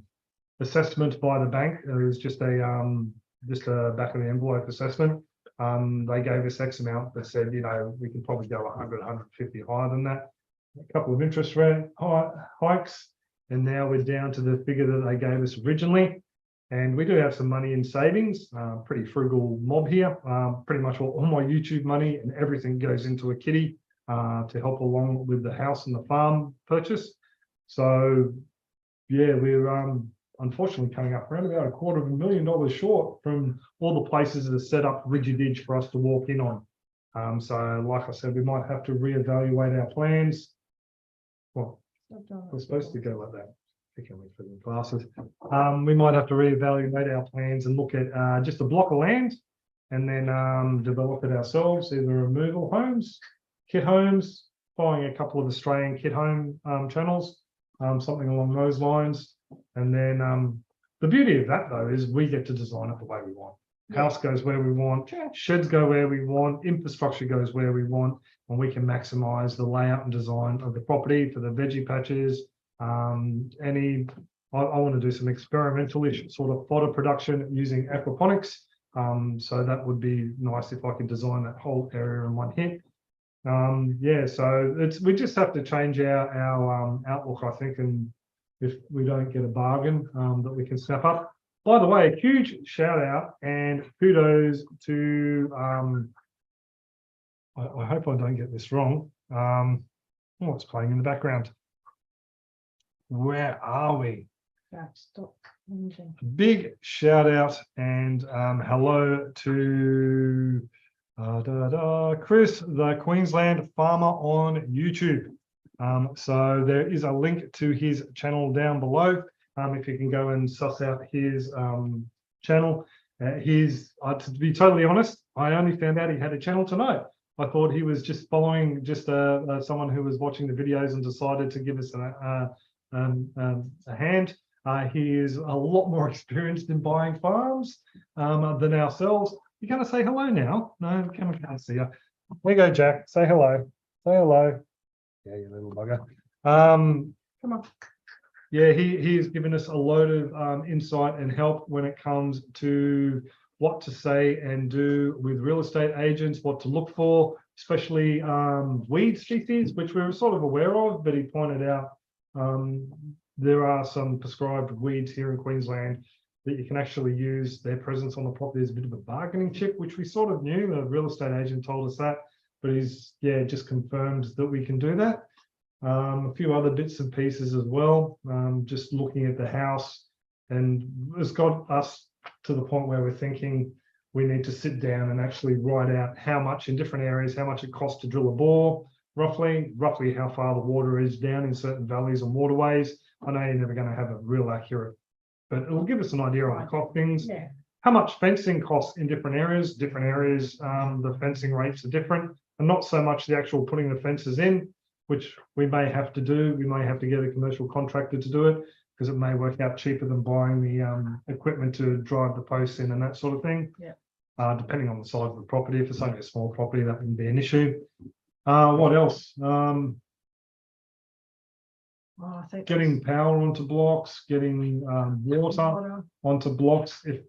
assessment by the bank, it was just a back of the envelope assessment. They gave us X amount, but said, you know, we can probably go 100, 150 higher than that. A couple of interest rate hikes, and now we're down to the figure that they gave us originally. And we do have some money in savings, pretty frugal mob here. Pretty much all my YouTube money and everything goes into a kitty to help along with the house and the farm purchase. So yeah, we're unfortunately coming up around about $250,000 short from all the places that are set up rigid for us to walk in on. So like I said, we might have to reevaluate our plans. Well, we're supposed to go like that. For the classes. We might have to reevaluate our plans and look at just a block of land and then develop it ourselves, either removal homes, kit homes, buying a couple of Australian kit home channels, something along those lines. And then the beauty of that though is we get to design it the way we want. House goes where we want, sheds go where we want, infrastructure goes where we want, and we can maximize the layout and design of the property for the veggie patches. I want to do some experimental-ish sort of fodder production using aquaponics. So that would be nice if I could design that whole area in one hit. Yeah, so we just have to change our outlook, I think, and if we don't get a bargain that we can snap up. By the way, a huge shout out and kudos to I hope I don't get this wrong. What's playing in the background? Where are we? Yeah, stop moving. Big shout out and hello to Chris, the Queensland farmer on YouTube. So there is a link to his channel down below. If you can go and suss out his channel. To be totally honest, I only found out he had a channel tonight. I thought he was just following someone who was watching the videos and decided to give us a hand. He is a lot more experienced in buying farms than ourselves. You're going to say hello now? No, can't see you. There you go, Jack. Say hello. Say hello. Yeah, you little bugger. Come on. Yeah, he's given us a load of insight and help when it comes to what to say and do with real estate agents, what to look for, especially weed species, which we were sort of aware of, but he pointed out there are some prescribed weeds here in Queensland that you can actually use. Their presence on the property is a bit of a bargaining chip, which we sort of knew. The real estate agent told us that, but he's just confirmed that we can do that. A few other bits and pieces as well, just looking at the house, and it's got us to the point where we're thinking we need to sit down and actually write out how much in different areas, how much it costs to drill a bore, roughly how far the water is down in certain valleys and waterways. I know you're never going to have a real accurate, but it'll give us an idea on the costings. Yeah. How much fencing costs in different areas. The fencing rates are different, and not so much the actual putting the fences in, which we may have to do. We may have to get a commercial contractor to do it because it may work out cheaper than buying the equipment to drive the posts in and that sort of thing. Yeah. Depending on the size of the property. If it's only a small property, that wouldn't be an issue. What else? I think Getting power onto blocks, getting water onto blocks. If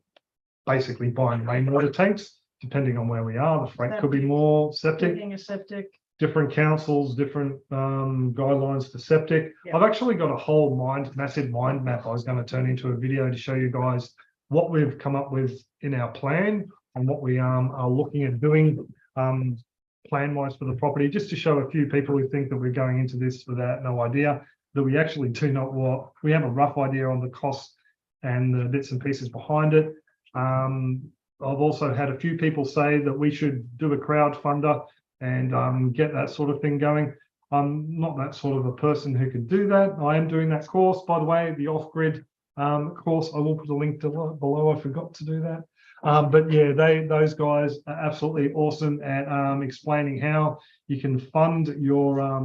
basically buying rainwater tanks, depending on where we are, the freight could be more. Septic. Getting a septic. Different councils, different guidelines for septic. Yeah. I've actually got a whole massive mind map I was going to turn into a video to show you guys what we've come up with in our plan and what we are looking at doing plan-wise for the property, just to show a few people who think that we're going into this without no idea, that we actually do not what we have a rough idea on the cost and the bits and pieces behind it. I've also had a few people say that we should do a crowdfunder and get that sort of thing going. I'm not that sort of a person who could do that. I am doing that course, by the way, the off-grid course. I will put a link to below. I forgot to do that. But yeah, those guys are absolutely awesome at explaining how you can fund your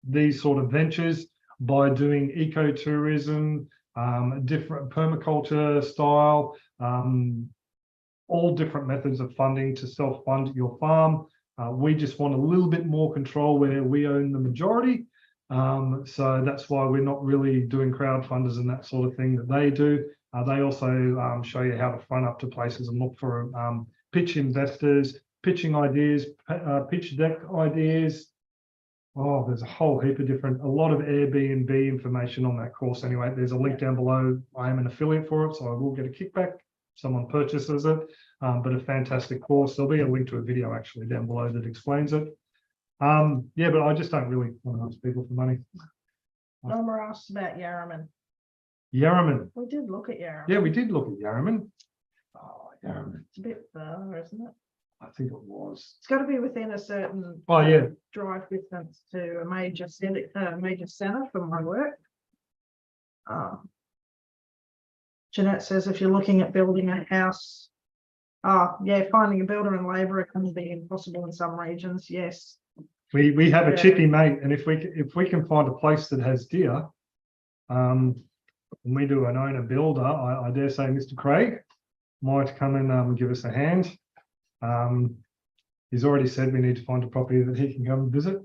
these sort of ventures by doing ecotourism, different permaculture style, all different methods of funding to self-fund your farm. We just want a little bit more control where we own the majority. So that's why we're not really doing crowdfunders and that sort of thing that they do. They also show you how to front up to places and look for pitch investors, pitching ideas, pitch deck ideas. Oh, there's a whole heap of a lot of Airbnb information on that course anyway. There's a link down below. I am an affiliate for it, so I will get a kickback. Someone purchases it, but a fantastic course. There'll be a link to a video actually down below that explains it. Yeah, but I just don't really want to ask people for money. Norma asked about Yarraman. Yarraman. We did look at Yarraman. Yeah, we did look at Yarraman. Oh, Yarraman. It's a bit far, isn't it? I think it was. It's got to be within a certain drive distance to a major centre for my work. Jeanette says if you're looking at building a house, finding a builder and labourer can be impossible in some regions. Yes. We have a chippy mate, and if we can find a place that has deer, when we do an owner builder, I dare say Mr. Craig might come and give us a hand. He's already said we need to find a property that he can come and visit.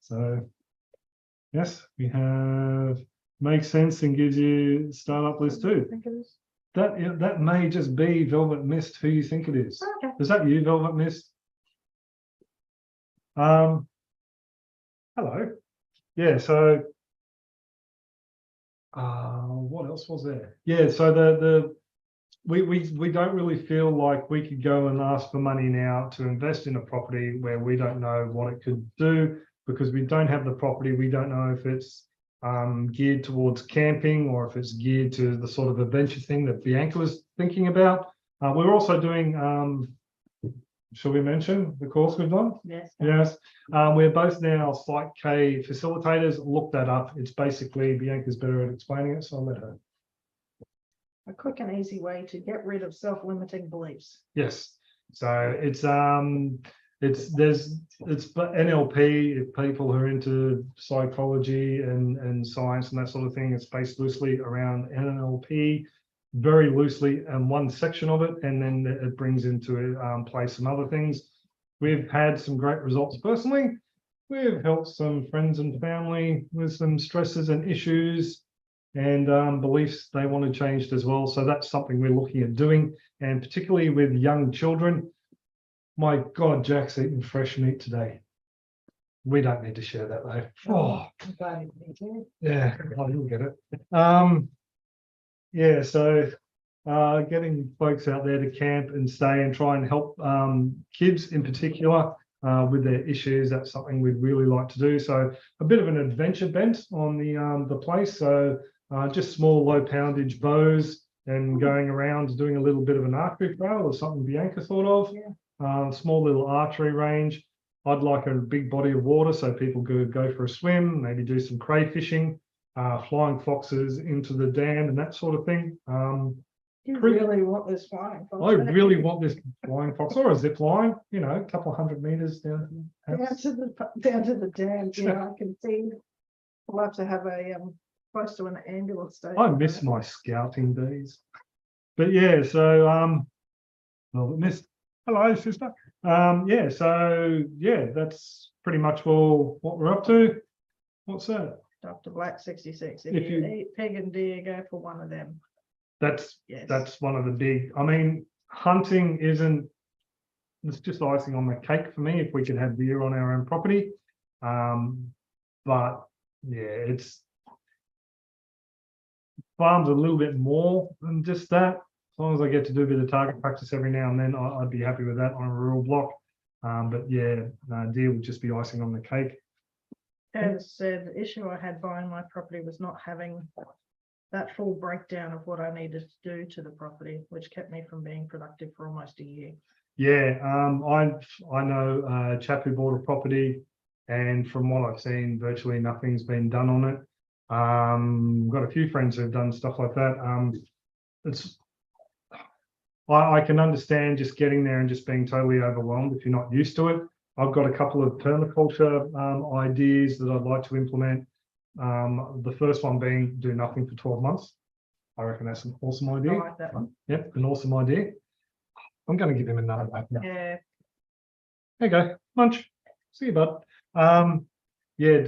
So yes, we have makes sense and gives you startup list too. I think it is. That may just be Velvet Mist who you think it is. Okay. Is that you, Velvet Mist? Hello. Yeah, so what else was there? Yeah, so we don't really feel like we could go and ask for money now to invest in a property where we don't know what it could do, because we don't have the property. We don't know if it's geared towards camping or if it's geared to the sort of adventure thing that Bianca was thinking about. We're also doing, shall we mention the course we've done? Yes. Yes. We're both now Site K facilitators. Look that up. It's basically, Bianca's better at explaining it, so I'll let her. A quick and easy way to get rid of self-limiting beliefs. Yes. So it's NLP, if people who are into psychology and science and that sort of thing, it's based loosely around NLP, very loosely, one section of it, and then it brings into play some other things. We've had some great results personally. we've helped some friends and family with some stresses and issues and beliefs they want to change as well. So that's something we're looking at doing, and particularly with young children. My God, Jack's eating fresh meat today. We don't need to share that though. Oh, yeah, you'll get it. Yeah, so getting folks out there to camp and stay and try and help kids in particular with their issues, that's something we'd really like to do. So a bit of an adventure bent on the place. So just small low poundage bows and going around doing a little bit of an archery trail or something Bianca thought of. Yeah. Small little archery range. I'd like a big body of water so people could go for a swim, maybe do some crayfishing, flying foxes into the dam and that sort of thing. You really want this flying fox? I really want this flying fox or a zip line, you know, a couple of 100 meters down to the dam. Yeah, I can see. We'll have to have a close to an ambulance station. I miss my scouting days. But yeah, so well, miss. Hello, sister. Yeah, so yeah, that's pretty much all what we're up to. What's that? Dr. Black 66. If you eat pig and deer, go for one of them. That's one of the big. I mean, hunting isn't. It's just icing on the cake for me if we could have deer on our own property. But yeah, it's farms a little bit more than just that. As long as I get to do a bit of target practice every now and then, I'd be happy with that on a rural block. But yeah, deer would just be icing on the cake. As said, the issue I had buying my property was not having that full breakdown of what I needed to do to the property, which kept me from being productive for almost a year. Yeah, I know a chap who bought a property, and from what I've seen, virtually nothing's been done on it. Got a few friends who've done stuff like that. I can understand just getting there and just being totally overwhelmed if you're not used to it. I've got a couple of permaculture ideas that I'd like to implement. The first one being do nothing for 12 months. I reckon that's an awesome idea. I like that one. Yep, an awesome idea. I'm going to give him another back now. Yeah. There you go, lunch. See you, bud. Yeah,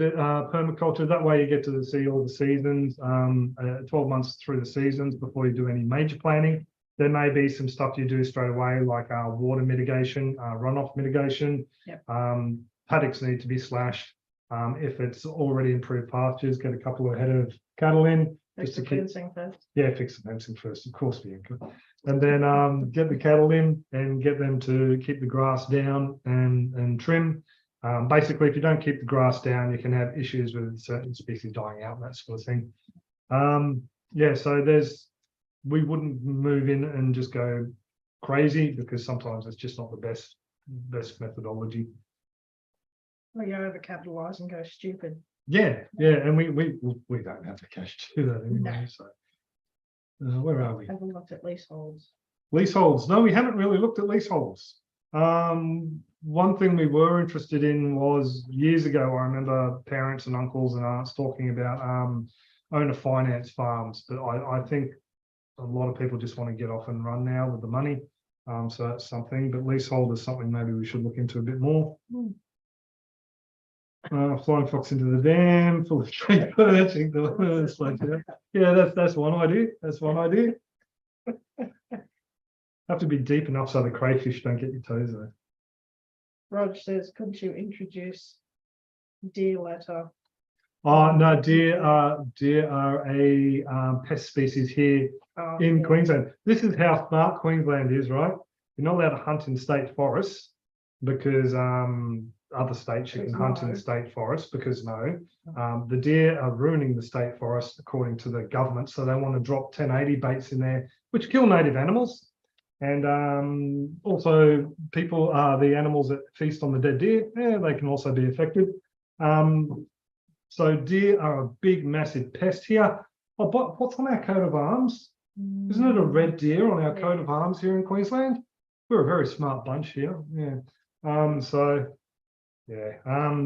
permaculture. That way you get to see all the seasons. 12 months through the seasons before you do any major planning. There may be some stuff you do straight away, like water mitigation, runoff mitigation. Yep. Paddocks need to be slashed. If it's already improved pastures, get a couple of head of cattle in. Fix the fencing first. Yeah, fix the fencing first, of course, Bianca. And then get the cattle in and get them to keep the grass down and trim. Basically, if you don't keep the grass down, you can have issues with certain species dying out and that sort of thing. Yeah, so we wouldn't move in and just go crazy because sometimes it's just not the best methodology. Well, you overcapitalise and go stupid. Yeah, and we don't have the cash to do that anyway. So where are we? Haven't looked at leaseholds. Leaseholds. No, we haven't really looked at leaseholds. One thing we were interested in was years ago, I remember parents and uncles and aunts talking about owner finance farms, but I think a lot of people just want to get off and run now with the money. So that's something, but leasehold is something maybe we should look into a bit more. Flying fox into the dam, full of tree perching. Yeah, that's one idea. That's one idea. Have to be deep enough so the crayfish don't get your toes there. Rog says, couldn't you introduce deer later? Oh no, deer are a pest species here in Queensland. This is how smart Queensland is, right? You're not allowed to hunt in state forests because other states you can hunt in state forests because the deer are ruining the state forest according to the government. So they want to drop 1080 baits in there, which kill native animals. And also people the animals that feast on the dead deer, they can also be affected. So deer are a big, massive pest here. Oh, but what's on our coat of arms? Isn't it a red deer on our coat of arms here in Queensland? We're a very smart bunch here. Yeah. So yeah,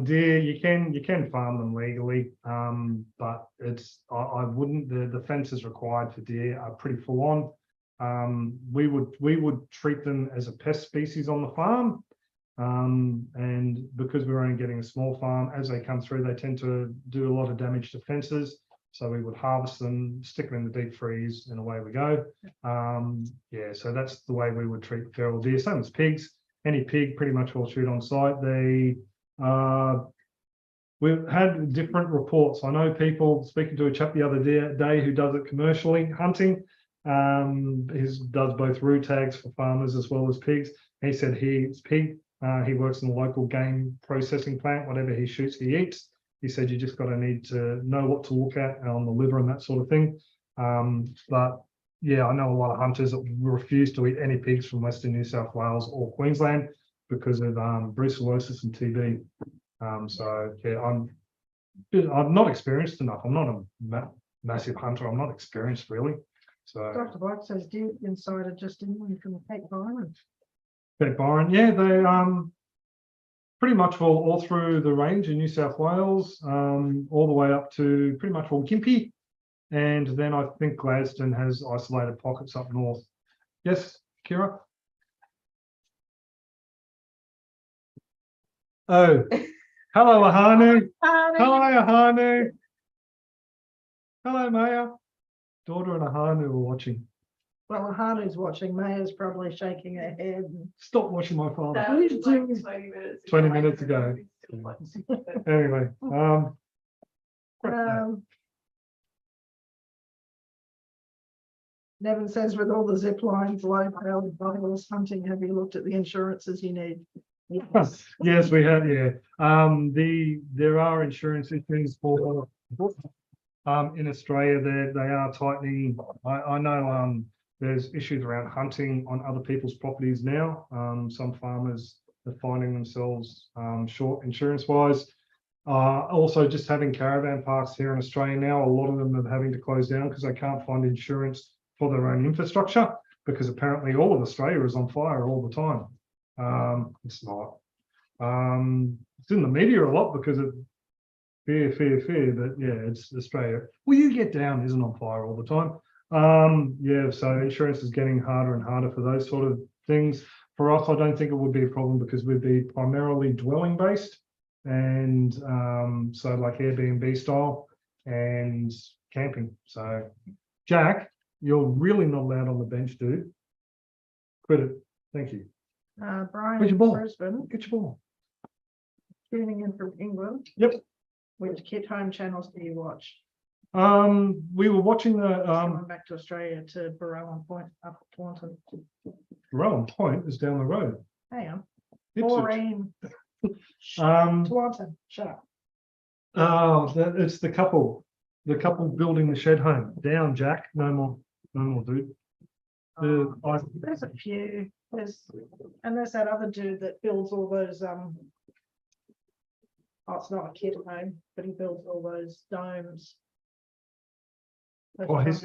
deer you can farm them legally, but it's I wouldn't. The fences required for deer are pretty full on. We would treat them as a pest species on the farm, And because we're only getting a small farm, as they come through, they tend to do a lot of damage to fences. So we would harvest them, stick them in the deep freeze, and away we go. Yeah, so that's the way we would treat feral deer. Same as pigs. Any pig pretty much will shoot on site. We've had different reports. I know people, speaking to a chap the other day who does it commercially, hunting. He does both root tags for farmers as well as pigs. He said he's pig. He works in the local game processing plant. Whatever he shoots, he eats. He said you just got to need to know what to look at on the liver and that sort of thing. But yeah, I know a lot of hunters that refuse to eat any pigs from Western New South Wales or Queensland because of brucellosis and TB. So yeah, I'm not experienced enough. I'm not a massive hunter. I'm not experienced really. So Dr. Black says deer inside are just in from Cape Byron. Cape Byron, yeah, they pretty much all through the range in New South Wales, all the way up to pretty much all Gympie, and then I think Gladstone has isolated pockets up north. Yes, Kira. Oh, hello, Ahanu. Hello, Ahanu. Hello, Maya. Daughter and Ahanu are watching. Well, Hanu's watching. Maya's probably shaking her head. Stop watching my father. That was like 20 minutes. 20 minutes ago. Anyway, Nevin says, with all the zip lines, low powered bubbles hunting, have you looked at the insurances you need? Yes. yes, we have. Yeah, there are insurance issues for in Australia. They are tightening. I know there's issues around hunting on other people's properties now. Some farmers are finding themselves short insurance wise. Also, just having caravan parks here in Australia now, a lot of them are having to close down because they can't find insurance for their own infrastructure, because apparently all of Australia is on fire all the time. It's not. It's in the media a lot because of fear, but yeah, it's Australia. Well, you get down isn't on fire all the time. Yeah, so insurance is getting harder and harder for those sort of things. For us, I don't think it would be a problem because we'd be primarily dwelling based, and so like Airbnb style and camping. So Jack, you're really not allowed on the bench, dude. Quit it. Thank you. Brian Where's your ball? Brisbane, Get your ball. tuning in from England. Yep. Which kit home channels do you watch? We were watching the Coming back to Australia to Barrowan Point up at Taunton. Rowan Point is down the road. Hang on. Ipswich. Maureen. Taunton. Shut up. Oh, it's the couple building the shed home. Down, Jack. No more, dude. There's a few. And there's that other dude that builds all those it's not a kit home, but he builds all those domes. He's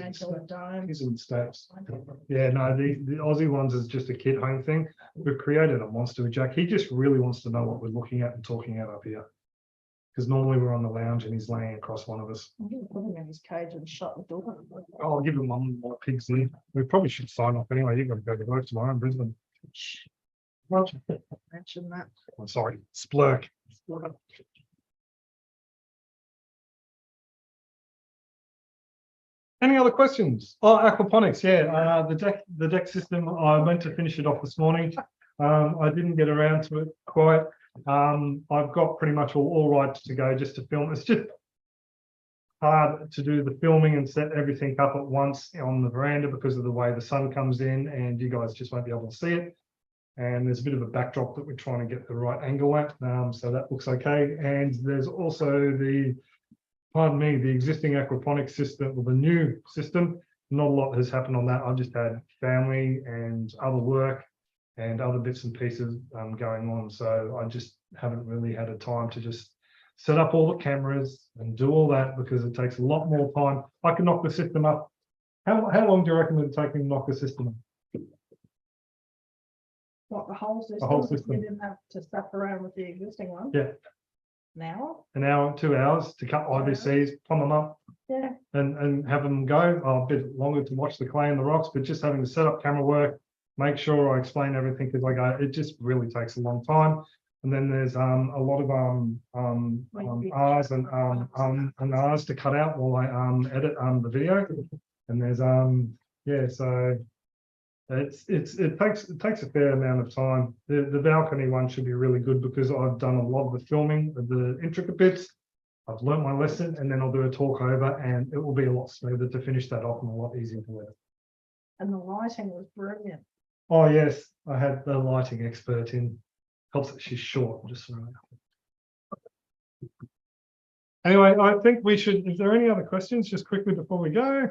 Domes. in States. Yeah, no, the Aussie ones is just a kid home thing. We've created a monster with Jack. He just really wants to know what we're looking at and talking at up here. Because normally we're on the lounge and he's laying across one of us. I'm going to put him in his cage and shut the door. I'll give him one more pigs in. We probably should sign off anyway. You've got to go to work tomorrow in Brisbane. Mention that. I'm sorry, splurk. Any other questions? Oh, aquaponics, yeah. The deck system, I meant to finish it off this morning. I didn't get around to it quite. I've got pretty much all right to go just to film. It's just hard to do the filming and set everything up at once on the veranda because of the way the sun comes in and you guys just won't be able to see it. And there's a bit of a backdrop that we're trying to get the right angle at. So that looks okay. And there's also the existing aquaponics system, or the new system. Not a lot has happened on that. I've just had family and other work and other bits and pieces going on. So I just haven't really had a time to just set up all the cameras and do all that because it takes a lot more time. I can knock the system up. How long do you reckon it'll take me to knock the system up? What, the whole system? The whole system. You didn't have to stuff around with the existing one? Yeah. Now? An hour, 2 hours to cut IBCs, plumb them up, Yeah. and have them go. A bit longer to watch the clay and the rocks, but just having to set up camera work, make sure I explain everything because it just really takes a long time. And then there's a lot of R's and R's to cut out while I edit the video. And there's yeah, so it takes a fair amount of time. The balcony one should be really good because I've done a lot of the filming of the intricate bits. I've learnt my lesson, and then I'll do a talk over, and it will be a lot smoother to finish that off and a lot easier to edit. And the lighting was brilliant. Oh yes, I had the lighting expert in. Helps that she's short. Just so anyway, I think we should. Is there any other questions? Just quickly before we go.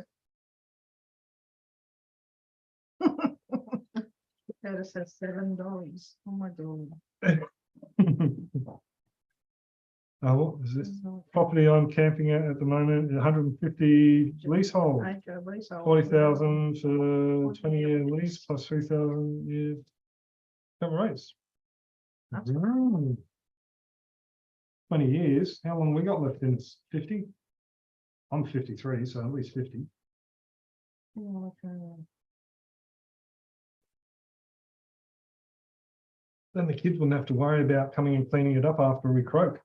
That says $7. Oh my God. What was this? Property I'm camping at the moment, 150 leasehold, 40,000 for 20-year lease plus 3,000 years. Come raise. 20 years. How long we got left in this? 50? I'm 53, so at least 50. Then the kids wouldn't have to worry about coming and cleaning it up after we croak.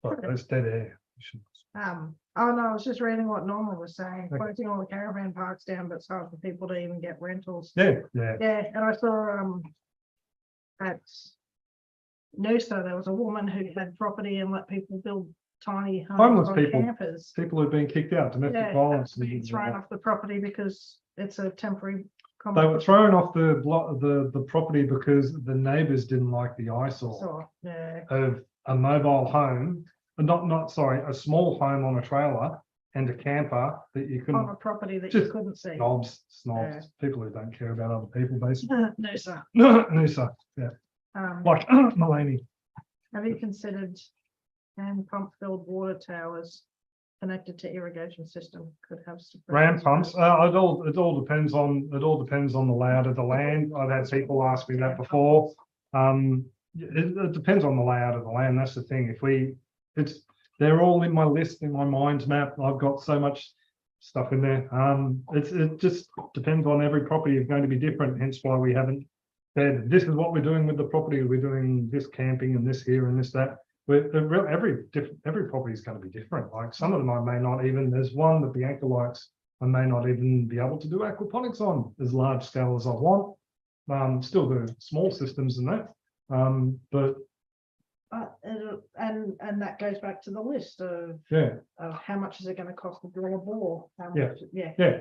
But that's dead air. Oh no, I was just reading what Norma was saying, closing all the caravan parks down, but it's hard for people to even get rentals. Yeah. Yeah, and I saw at Noosa there was a woman who had property and let people build tiny homes on people. campers. People who've been kicked out, domestic violence. Being thrown off the property because it's a temporary. They were thrown off the property because the neighbours didn't like the eyesore of a mobile home, a small home on a trailer and a camper that you couldn't on a property that you couldn't see. Snobs, people who don't care about other people, basically. Noosa. Noosa, yeah. Like Mulaney. Have you considered hand pump filled water towers connected to irrigation system could have ram pumps? It all depends on the layout of the land. I've had people ask me that before. It depends on the layout of the land. That's the thing. They're all in my list, in my mind map. I've got so much stuff in there. It just depends on every property is going to be different. Hence why we haven't said this is what we're doing with the property. We're doing this camping and this here and this that. Every property is going to be different. Like some of them I may not even. There's one that the anchor lights I may not even be able to do aquaponics on as large scale as I want. Still do small systems and that. And that goes back to the list of how much is it going to cost to drill a bore?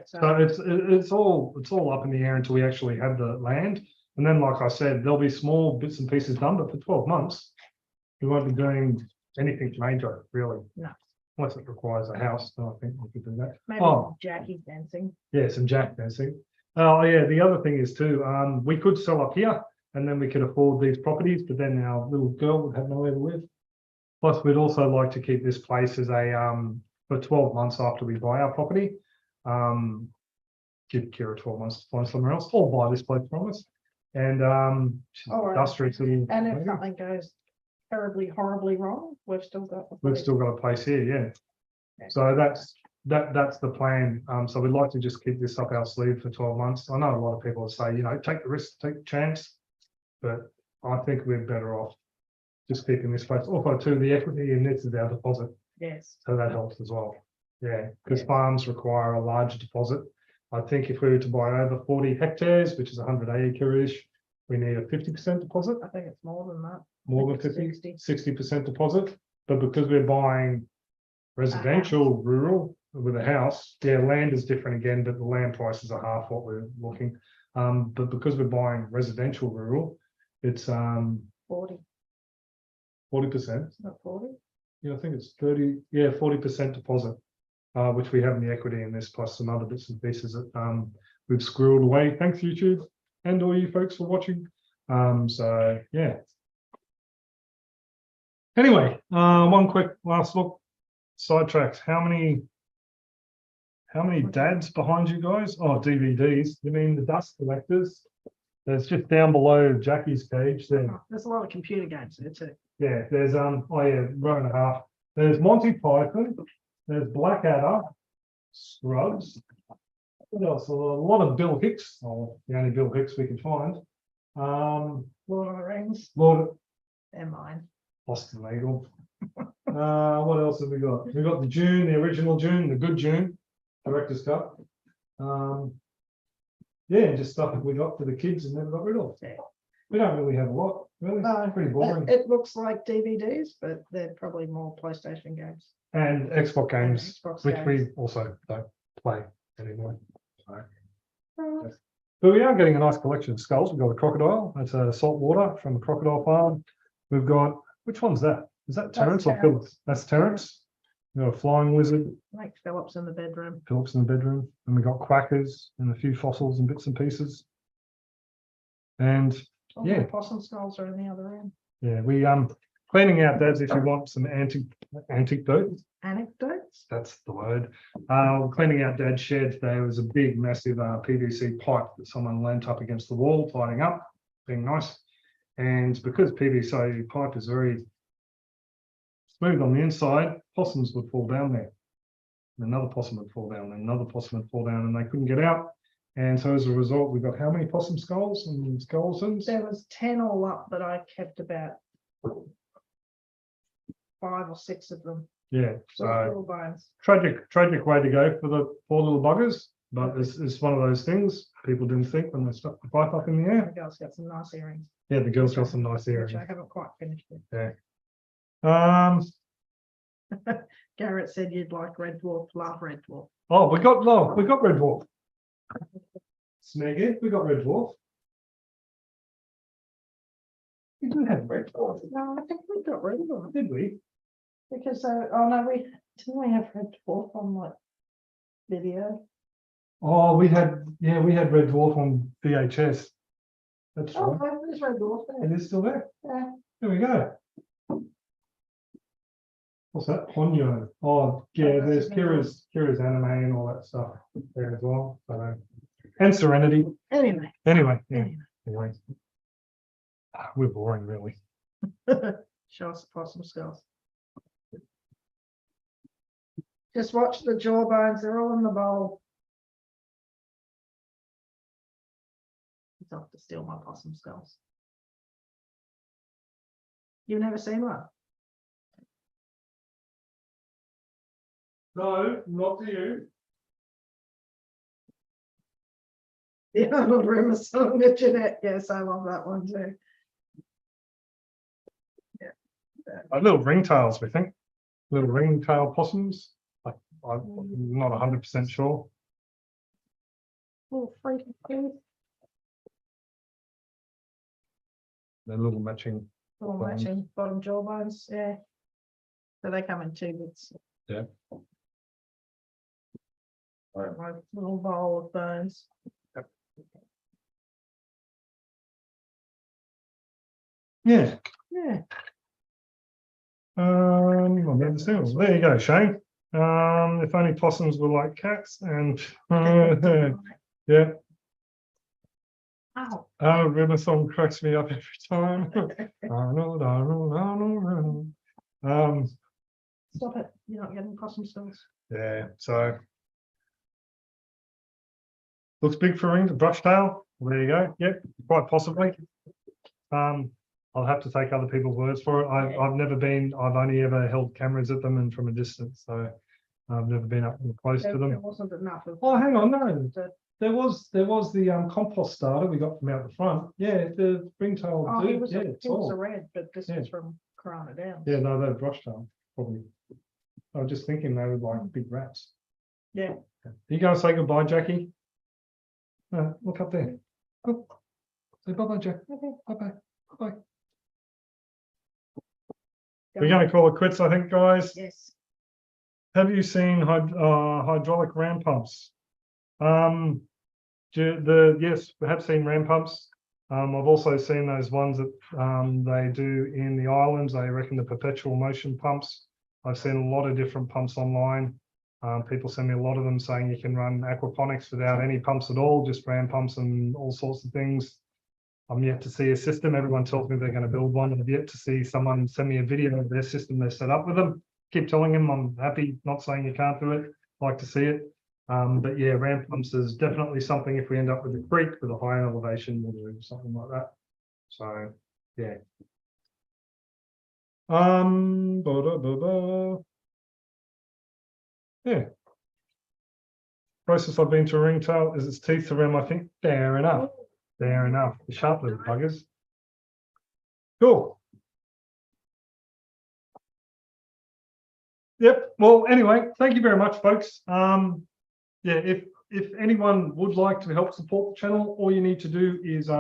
So it's all up in the air until we actually have the land, and then like I said, there'll be small bits and pieces done, but for 12 months we won't be doing anything major really. No, unless it requires a house, then I think we could do that. Maybe Jackie fencing. Yeah, some jack fencing. Oh yeah, the other thing is too, we could sell up here. And then we could afford these properties, but then our little girl would have nowhere to live. Plus, we'd also like to keep this place as a for 12 months after we buy our property. Give Kira 12 months to find somewhere else, or buy this place from us. And industrious. And if something goes terribly, horribly wrong, we've still got a place here, yeah. So that's the plan. So we'd like to just keep this up our sleeve for 12 months. I know a lot of people say, take the risk, take the chance. But I think we're better off just keeping this place. Also, too, the equity in this is our deposit. Yes. So that helps as well. Yeah, because farms require a large deposit. I think if we were to buy over 40 hectares, which is 100 acre-ish, we need a 50% deposit. I think it's more than that. More than 50, 60% deposit. But because we're buying residential, rural with a house, land is different again, but the land prices are half what we're looking. But because we're buying residential rural, it's 40%. Not 40. Yeah, I think it's 30. Yeah, 40% deposit, which we have in the equity in this, plus some other bits and pieces that we've squirreled away. Thanks, YouTube, and all you folks for watching. So yeah. Anyway, one quick last look. Sidetracks. How many dads behind you guys? Oh, DVDs. You mean the dust collectors? There's just down below Jackie's cage there. There's a lot of computer games there too. Yeah, there's row and a half. There's Monty Python, there's Blackadder, Scrubs, What else? A lot of Bill Hicks. Oh, the only Bill Hicks we can find. Lord of the Rings. Lord They're mine. Boston Legal. What else have we got? We got the June, the original June, the good June, director's cut. Yeah, just stuff that we got for the kids and never got rid of. Yeah. We don't really have a lot, really. No, Pretty boring. It looks like DVDs, but they're probably more PlayStation games. And Xbox games, Xbox which games. we also don't play anymore. So, Oh, but we are getting a nice collection of skulls. We've got a crocodile. That's a salt water from a crocodile farm. We've got, which one's that? Is that Terrence or Phillips? Terrence. That's Terrence. We've got a flying lizard, like Phillips in the bedroom. Phillips in the bedroom. And we got quackers and a few fossils and bits and pieces. And All yeah. the possum skulls are in the other end. yeah, we cleaning out dads if you want some anecdotes. Anecdotes? That's the word. Cleaning out dad's shed. There was a big, massive PVC pipe that someone leant up against the wall, tidying up, being nice. And because PVC pipe is very smooth on the inside, possums would fall down there. And another possum would fall down, and another possum would fall down, and they couldn't get out. And so as a result, we got how many possum skulls and skeletons? There was 10 all up, but I kept about 5 or 6 of them. Yeah, So so little bones. tragic way to go for the poor little buggers, but it's one of those things people didn't think when they stuck the pipe up in the The air. girls got some nice earrings. Yeah, the girls got some nice earrings. Which I haven't quite finished with. Yeah. Garrett said you'd like Red Dwarf, love Red Dwarf. Oh, we got Red Dwarf. Snag it, we got Red Dwarf. We didn't have Red Dwarf, No, I think we got Red Dwarf. did we? Because oh no, didn't we have Red Dwarf on like video? Oh, we had Red Dwarf on VHS. That's Oh, right. there's Red Dwarf there. It is still there. Yeah. There we go. What's that? Ponyo. Oh, yeah, there's Kira's Anime and all that stuff there as well. So, and Serenity. Anyway. Yeah. Anyway. We're boring, really. Show us the possum skulls. Just watch the jawbones, they're all in the bowl. It's off to steal my possum skulls. You've never seen one? No, not to you. The Arnold Rimmer song with Jeanette. Yes, I love that one too. Yeah. Little ringtails, we think. Little ringtail possums. I'm not 100% sure. Oh, Frankie, please. They're little matching. Little matching bottom jawbones, yeah. So they come in 2 bits. Yeah. My little bowl of bones. Yeah. Yeah. There you go, Shane. If only possums were like cats, and yeah. Ow. Oh, River song cracks me up every time. Arnold, Arnold, Arnold, Arnold. Stop it. You're not getting possum skulls. Yeah, so looks big for ring, brush tail. There you go. Yep, quite possibly. I'll have to take other people's words for it. I've only ever held cameras at them and from a distance, so I've never been up close to them. There wasn't enough of. Oh, hang on, no. There was the compost starter we got from out the front. Yeah, the ringtail. Oh, he was, yeah, he was a red, but this Yeah. is from Corona Downs. Yeah, no, they're brush tail, probably. I was just thinking they were like big rats. Yeah. You go and say goodbye, Jackie. Look up there. Oh, say bye-bye, Jack. Okay. Bye-bye. Bye-bye. We're going to call it quits, I think, guys. Yes. Have you seen hydraulic ram pumps? Yes, we have seen ram pumps. I've also seen those ones that they do in the islands. They reckon the perpetual motion pumps. I've seen a lot of different pumps online. People send me a lot of them saying you can run aquaponics without any pumps at all, just ram pumps and all sorts of things. I'm yet to see a system. Everyone tells me they're going to build one. I've yet to see someone send me a video of their system they set up with them. Keep telling them I'm happy, not saying you can't do it. Like to see it. But yeah, ramp pumps is definitely something. If we end up with a creek with a high elevation, we'll do something like that. So yeah. Yeah. Closest I've been to a ringtail is its teeth to rim, I think. Fair enough. Fair enough. The sharp little buggers. Cool. Yep. Well, anyway, thank you very much, folks. Yeah, if anyone would like to help support the channel, all you need to do is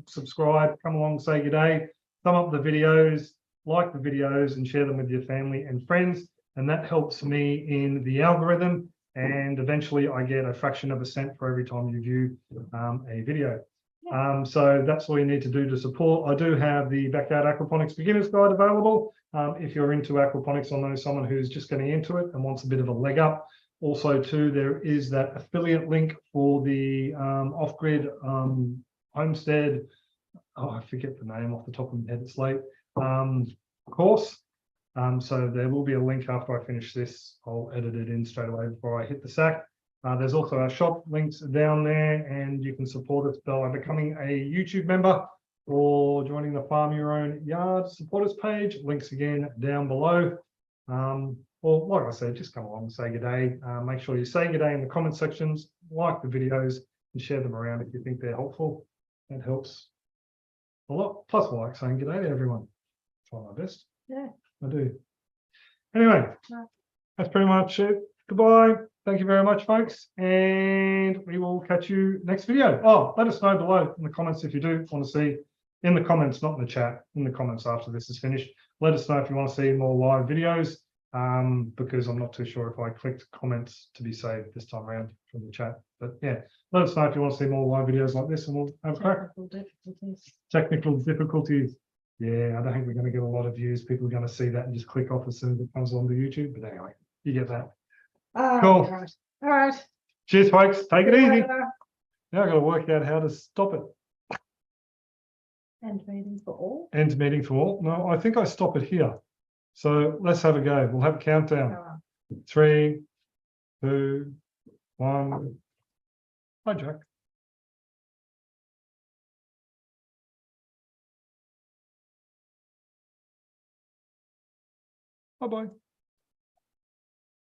subscribe, come along, say good day, thumb up the videos, like the videos, and share them with your family and friends. And that helps me in the algorithm. And eventually I get a fraction of a cent for every time you view a video. So that's all you need to do to support. I do have the Backyard Aquaponics Beginner's Guide available. If you're into aquaponics or know someone who's just getting into it and wants a bit of a leg up. Also, too, there is that affiliate link for the off-grid Homestead. Oh, I forget the name off the top of my head. It's late. Course. So there will be a link after I finish this. I'll edit it in straight away before I hit the sack. There's also our shop links down there, and you can support us by becoming a YouTube member or joining the Farm Your Own Yard supporters page. Links again down below. Or like I said, just come along and say good day. Make sure you say good day in the comment sections, like the videos, and share them around if you think they're helpful. That helps a lot. Plus, I like saying good day to everyone. Try my best. Yeah. I do. Anyway, that's pretty much it. Goodbye. Thank you very much, folks. And we will catch you next video. Oh, let us know below in the comments if you do want to see, in the comments, not in the chat, in the comments after this is finished. Let us know if you want to see more live videos, because I'm not too sure if I clicked comments to be saved this time around from the chat. But yeah, let us know if you want to see more live videos like this, and we'll have a crack. Technical difficulties. Yeah, I don't think we're going to get a lot of views. People are going to see that and just click off as soon as it comes onto YouTube. But anyway, you get that. Cool. Right. All right. Cheers, folks. Take it easy. Later. Now I've got to work out how to stop it. End meeting for all. End meeting for all. No, I think I stop it here. So let's have a go. We'll have a countdown. 3, 2, 1. Hi, Jack. Bye-bye.